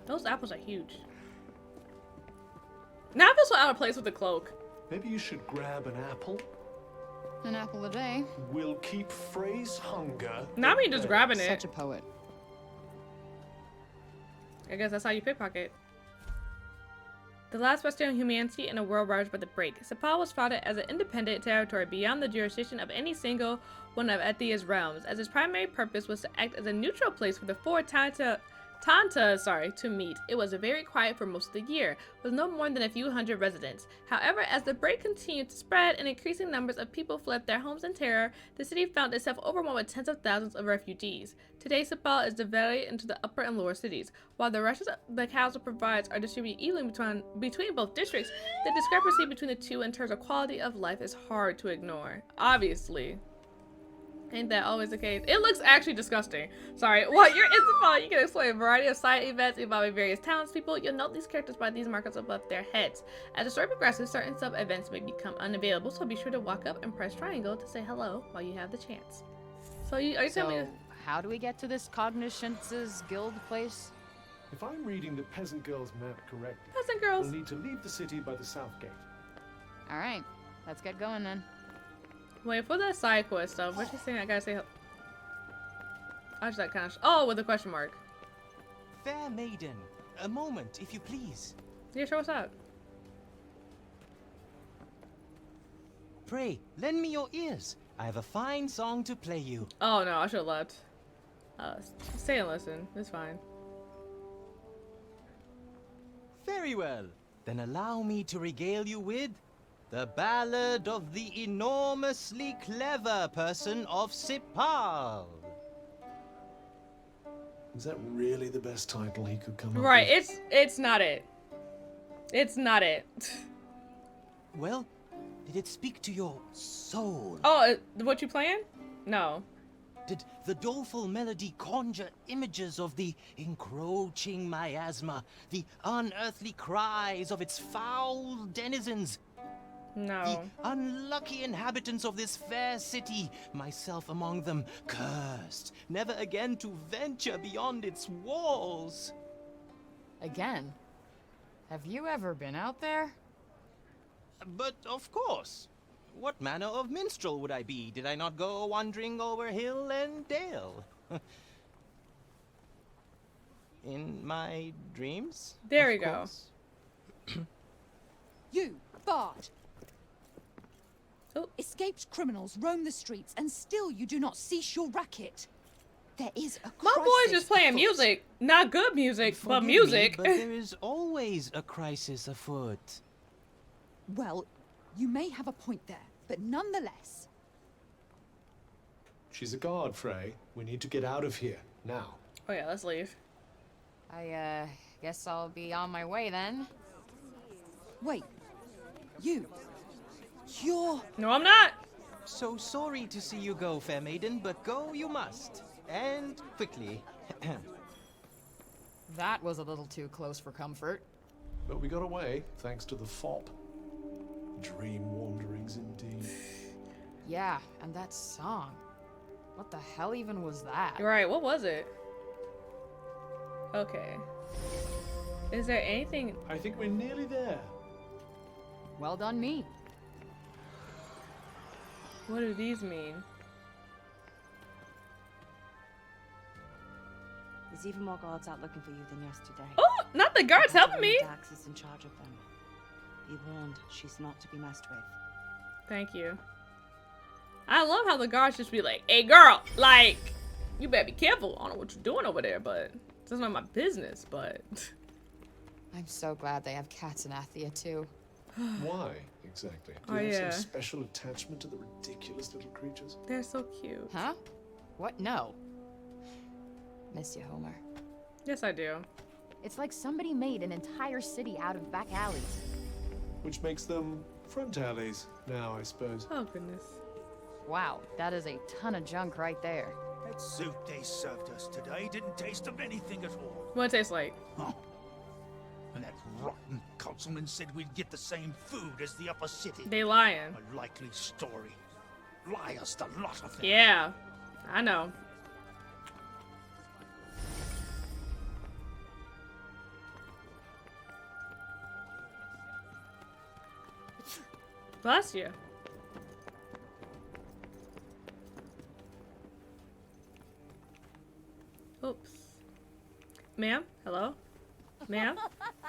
Those apples are huge. Now I feel so out of place with the cloak. Maybe you should grab an apple. An apple a day. We'll keep Frey's hunger. Not me just grabbing it. Such a poet. I guess that's how you pickpocket. The last bastion of humanity in a world ravaged by the break. Cipal was founded as an independent territory beyond the jurisdiction of any single one of Athia's realms, as its primary purpose was to act as a neutral place for the 4 talented to meet. It was very quiet for most of the year, with no more than a few hundred residents. However, as the break continued to spread and increasing numbers of people fled their homes in terror, the city found itself overwhelmed with tens of thousands of refugees. Today, Cipal is divided into the upper and lower cities. While the rest of the council provides are distributed evenly between both districts, the discrepancy between the two in terms of quality of life is hard to ignore. Obviously. Ain't that always the case? It looks actually disgusting. Sorry. While you're in Cipal, you can explore a variety of side events involving various townspeople. You'll note these characters by these markers above their heads. As the story progresses, certain sub-events may become unavailable, so be sure to walk up and press triangle to say hello while you have the chance. So are you telling me? How do we get to this Cognoscence's guild place? If I'm reading the peasant girl's map correctly, peasant girls we'll need to leave the city by the south gate. All right, let's get going then. Wait, for the side quest stuff, what's she saying? I gotta say. How's that kind of? Oh, with a question mark. Fair maiden, a moment, if you please. Yeah, sure. What's up? Pray, lend me your ears. I have a fine song to play you. Oh no, I should have left. Stay and listen. It's fine. Very well. Then allow me to regale you with the ballad of the enormously clever person of Cipal. Is that really the best title he could come up with? Right, it's not it. It's not it. Well, did it speak to your soul? Oh, what you playing? No. Did the doleful melody conjure images of the encroaching miasma, the unearthly cries of its foul denizens? No. The unlucky inhabitants of this fair city, myself among them, cursed, never again to venture beyond its walls. Again? Have you ever been out there? But of course. What manner of minstrel would I be, did I not go wandering over hill and dale? In my dreams? There we go. You, Bard! Oh. Escaped criminals roam the streets, and still you do not cease your racket. There is a My boy's just playing music. Not good music, but music. Me, but there is always a crisis afoot. Well, you may have a point there, but nonetheless. She's a guard, Frey. We need to get out of here, now. Oh yeah, let's leave. I, guess I'll be on my way then. Wait. You're... No, I'm not! So sorry to see you go, fair maiden, but go you must. And quickly. That was a little too close for comfort. But we got away, thanks to the fop. Dream wanderings indeed. Yeah, and that song. What the hell even was that? You're right, what was it? Okay. Is there anything... I think we're nearly there. Well done, me. What do these mean? There's even more guards out looking for you than yesterday. Oh, not the guards helping me! Dax is in charge of them. Be warned, she's not to be messed with. Thank you. I love how the guards just be like, hey girl, like, you better be careful. I don't know what you're doing over there, but it's not my business, but... I'm so glad they have cats in Athia, too. Why, exactly? Do you have some special attachment to the ridiculous little creatures? They're so cute. Huh? What? No. Miss you, Homer. Yes, I do. It's like somebody made an entire city out of back alleys. Which makes them front alleys now, I suppose. Oh, goodness. Wow, that is a ton of junk right there. That soup they served us today didn't taste of anything at all. What it tastes like? Huh. And that rotten councilman said we'd get the same food as the upper city. They lying. A likely story. Liars, the lot of them. Yeah, I know. Bless you. Oops. Ma'am? Hello? Ma'am?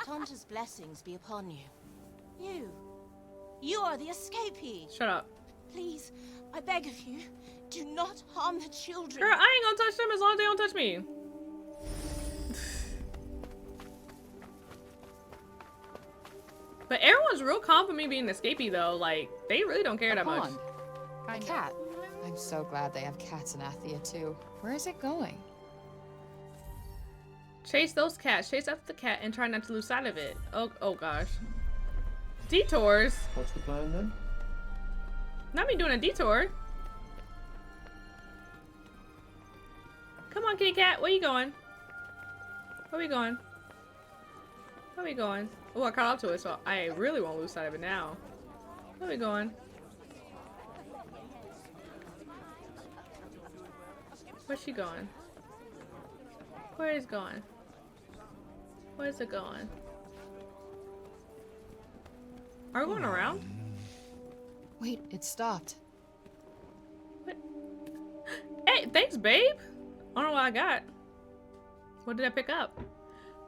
Tanta's blessings be upon you. You are the escapee. Shut up. Please, I beg of you, do not harm the children. Girl, I ain't gonna touch them as long as they don't touch me. Everyone's real calm for me being escapee though. Like, they really don't care that much. A cat. I'm so glad they have cats in Athia too. Where is it going? Chase those cats. Chase after the cat and try not to lose sight of it. Oh gosh. Detours. What's the plan then? Not me doing a detour. Come on, kitty cat. Where you going? Where we going? Where we going? Oh, I caught up to it, so I really won't lose sight of it now. Where we going? Where's she going? Where is it going? Where's it going? Are we going around? Wait, it stopped. What? Hey, thanks, babe. I don't know what I got. What did I pick up?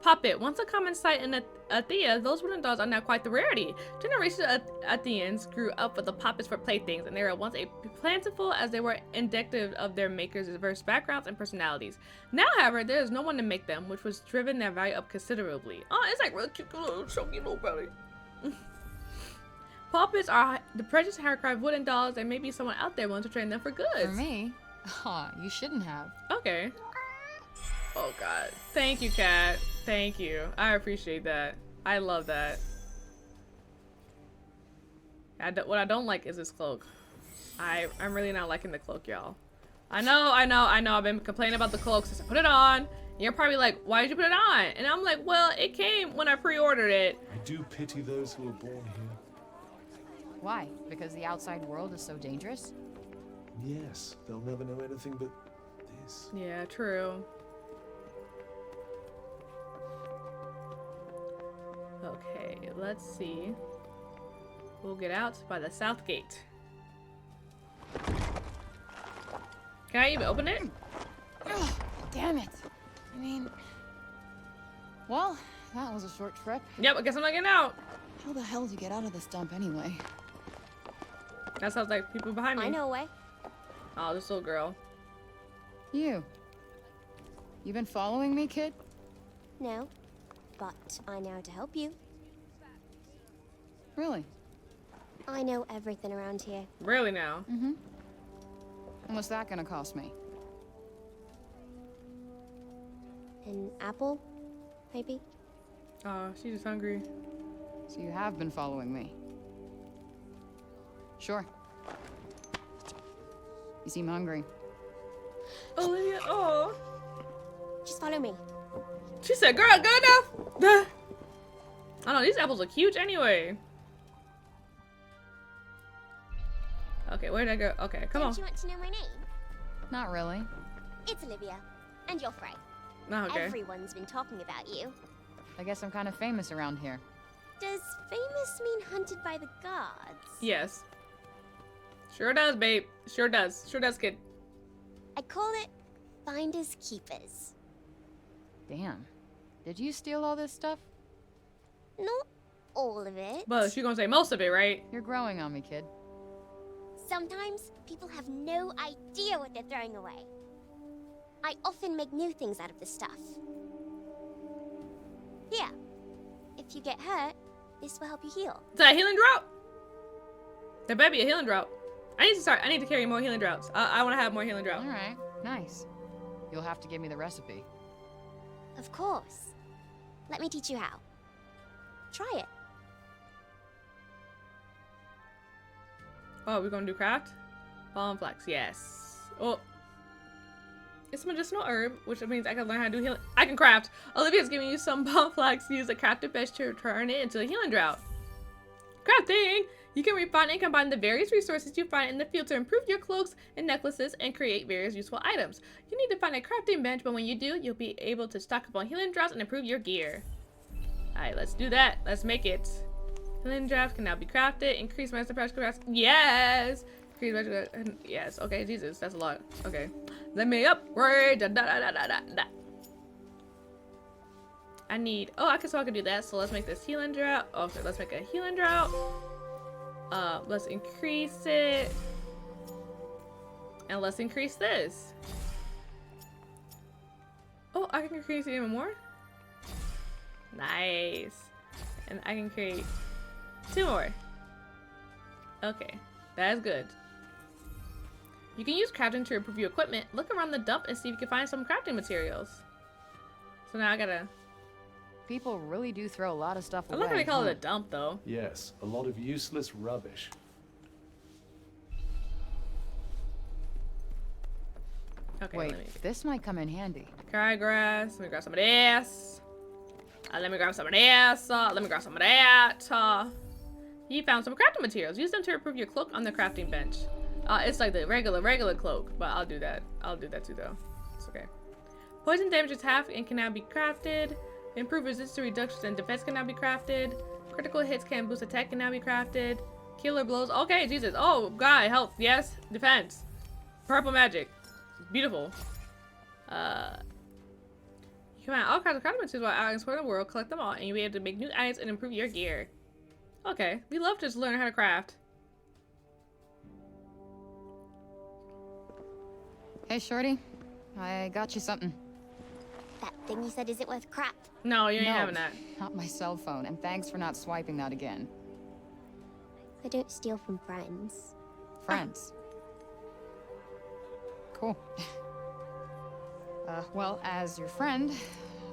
Puppet. Once a common sight in Athia, those wooden dolls are now quite the rarity. Generations of Athians grew up with the puppets for playthings, and they were once as plentiful as they were indicative of their makers' diverse backgrounds and personalities. Now, however, there is no one to make them, which was driven their value up considerably. Oh, it's like really cute little chunky little belly. Puppets are the precious handcrafted wooden dolls. There may be someone out there willing to train them for good. For me? Aw, you shouldn't have. Okay. Oh god. Thank you, cat. Thank you. I appreciate that. I love that. What I don't like is this cloak. I'm really not liking the cloak, y'all. I know. I've been complaining about the cloak since I put it on. You're probably like, why did you put it on? And I'm like, well, it came when I pre-ordered it. I do pity those who are born here. Why? Because the outside world is so dangerous? Yes, they'll never know anything but this. Yeah, true. Okay, let's see. We'll get out by the south gate. Can I even open it? Ugh, damn it. I mean... Well, that was a short trip. Yep, I guess I'm not getting out. How the hell did you get out of this dump anyway? That sounds like people behind me. I know a way. Oh, this little girl. You been following me, kid? No, but I know how to help you. Really? I know everything around here. Really now? Mm-hmm. And what's that gonna cost me? An apple, maybe? Oh, she's just hungry. So you have been following me? Sure. You seem hungry. Olivia, oh. Just follow me. She said, girl, good enough. I don't know, these apples look huge anyway. Okay, where did I go? Okay, come on. Don't you want to know my name? Not really. It's Olivia. And you're Frey. Oh, okay. Everyone's been talking about you. I guess I'm kind of famous around here. Does famous mean hunted by the gods? Yes. Sure does, babe. Sure does. Sure does, kid. I call it finders keepers. Damn. Did you steal all this stuff? Not all of it. But she's gonna say most of it, right? You're growing on me, kid. Sometimes people have no idea what they're throwing away. I often make new things out of the stuff. Here, if you get hurt, this will help you heal. Is that a healing drought? There better be a healing drought. I need to carry more healing droughts. I want to have more healing droughts. All right, nice. You'll have to give me the recipe. Of course. Let me teach you how. Try it. Oh, we're gonna do craft? Balm flax, yes. Oh. It's medicinal herb, which means I can learn how to do healing. I can craft. Olivia's giving you some balm flax. Use a crafted fish to turn it into a healing drought. Crafting! You can refine and combine the various resources you find in the field to improve your cloaks and necklaces and create various useful items. You need to find a crafting bench, but when you do, you'll be able to stock up on healing droughts and improve your gear. Alright, let's do that. Let's make it. Healing drafts can now be crafted. Increase master practical crafts. Yes! Increase master. Yes. Okay, Jesus, that's a lot. Okay. Let me upgrade. I need. Oh, I can do that. So let's make this healing drought. Okay, let's make a healing drought. Let's increase it. And let's increase this. Oh, I can increase it even more. Nice. And I can create 2 more. Okay, that's good. You can use crafting to improve your equipment. Look around the dump and see if you can find some crafting materials. So now I gotta... People really do throw a lot of stuff away. I love how they call it a dump, though. Yes, a lot of useless rubbish. Okay, wait, this might come in handy. Carry grass. Let me grab some of this. Let me grab some of this. Let me grab some of that. You found some crafting materials. Use them to improve your cloak on the crafting bench. It's like the regular cloak, but I'll do that. I'll do that too, though. It's okay. Poison damage is half and can now be crafted. Improved resistance to reductions and defense can now be crafted. Critical hits can boost attack can now be crafted. Killer blows. Okay, Jesus. Oh, God, health. Yes. Defense. Purple magic. Beautiful. You can find all kinds of crafting materials while out exploring the world. Collect them all, and you'll be able to make new items and improve your gear. Okay. We love to just learn how to craft. Hey, shorty. I got you something. That thing you said isn't worth crap. No, you ain't having that. Not my cell phone, and thanks for not swiping that again. I don't steal from friends. Friends? Cool. Well, as your friend,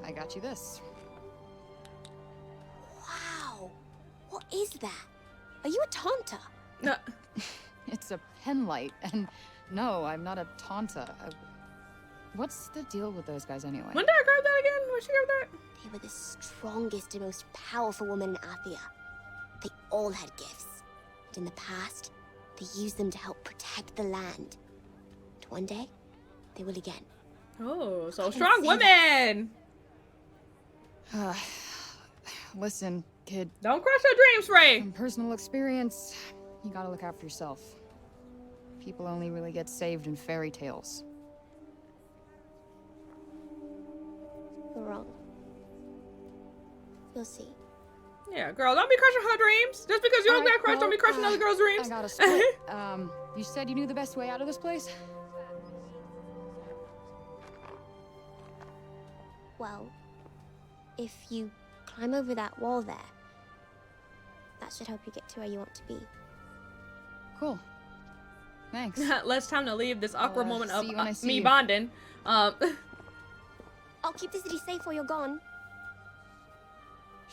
I got you this. Wow! What is that? Are you a Tanta? No. It's a pen light, and no, I'm not a Tanta. What's the deal with those guys anyway? When did I grab that again? When she grabbed that? They were the strongest and most powerful women in Athia. They all had gifts. And in the past, they used them to help protect the land. And one day, they will again. Oh, so strong women! Listen, kid. Don't crush your dreams, Frey! From personal experience, you gotta look out for yourself. People only really get saved in fairy tales. You're wrong. You'll see. Yeah, girl, don't be crushing her dreams. Just because you don't get crushed, don't be crushing other girls' dreams. I gotta split. You said you knew the best way out of this place? Well, if you climb over that wall there, that should help you get to where you want to be. Cool. Thanks. Less time to leave this awkward moment of me you. bonding. I'll keep the city safe while you're gone.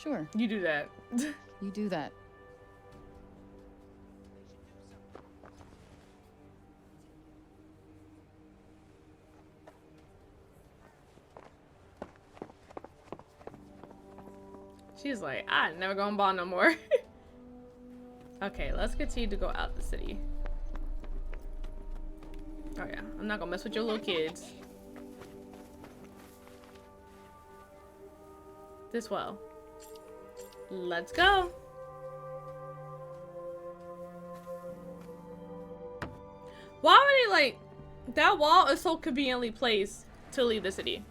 Sure. You do that. You do that. She's like, I never gonna bond no more. Okay, let's continue to go out the city. Oh yeah, I'm not gonna mess with your little kids. This well. Let's go. Why would they like that wall is so conveniently placed to leave the city?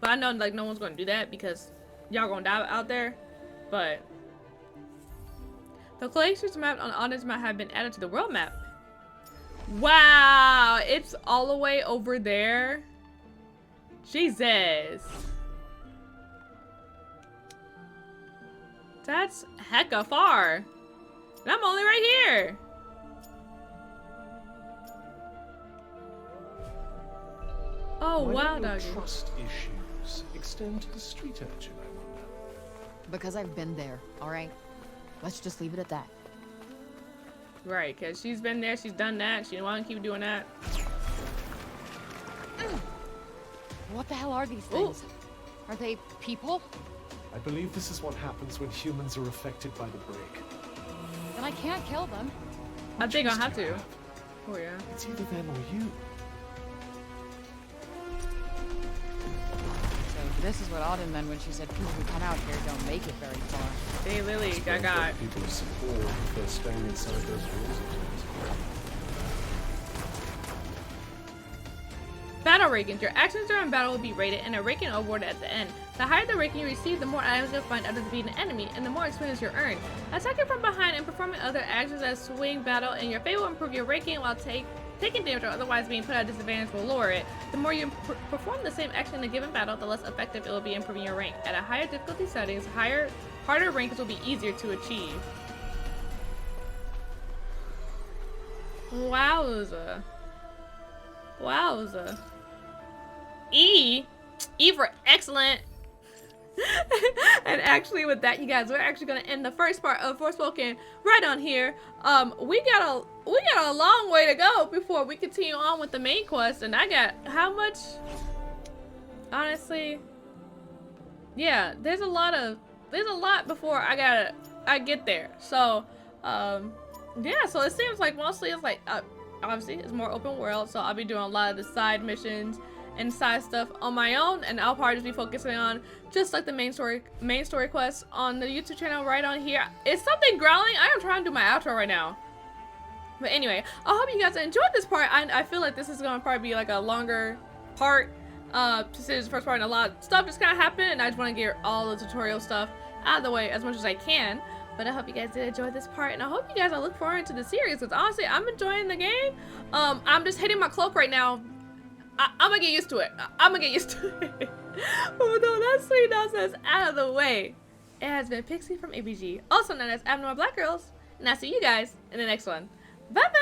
But I know like no one's gonna do that because y'all gonna die out there. But the glaciers map on Audit's map have been added to the world map. Wow, it's all the way over there. Jesus. That's hecka far. And I'm only right here. Oh, wow, doggy. Trust issues extend to the street urchin, I wonder. Because I've been there, alright? Let's just leave it at that. Right, because she's been there, she's done that. She don't want to keep doing that. What the hell are these things? Are they people? I believe this is what happens when humans are affected by the break. Then I can't kill them. I think I'll have to. Oh yeah. It's either them or you. So this is what Auden meant when she said people who come out here don't make it very far. Hey Lily, got. People of support if they're staying inside those walls. Battle rankings. Your actions during battle will be rated and a ranking awarded at the end. The higher the ranking you receive, the more items you'll find after defeating an enemy, and the more experience you'll earn. Attacking from behind and performing other actions as swing battle in your favor will improve your ranking, while taking damage or otherwise being put at a disadvantage will lower it. The more you perform the same action in a given battle, the less effective it will be improving your rank. At a higher difficulty settings, harder rankings will be easier to achieve. Wowza. Wowza. E for excellent. And actually with that, you guys, we're actually gonna end the first part of Forspoken right on here. We got a long way to go before we continue on with the main quest, and I got how much? Honestly, yeah, there's a lot before I get there. So yeah, so it seems like mostly it's like obviously it's more open world, so I'll be doing a lot of the side missions and side stuff on my own, and I'll probably just be focusing on just like the main story quests on the YouTube channel right on here. Is something growling? I am trying to do my outro right now. But anyway, I hope you guys enjoyed this part. I feel like this is gonna probably be like a longer part, since it's the first part and a lot of stuff just kind of happened, and I just want to get all the tutorial stuff out of the way as much as I can. But I hope you guys did enjoy this part, and I hope you guys are looking forward to the series, because honestly, I'm enjoying the game. I'm just hitting my cloak right now. I'm gonna get used to it. I'm gonna get used to it. Oh no, that sweet nonsense out of the way. It has been Pixie from ABG, also known as Abnormal Black Girls, and I'll see you guys in the next one. Bye bye!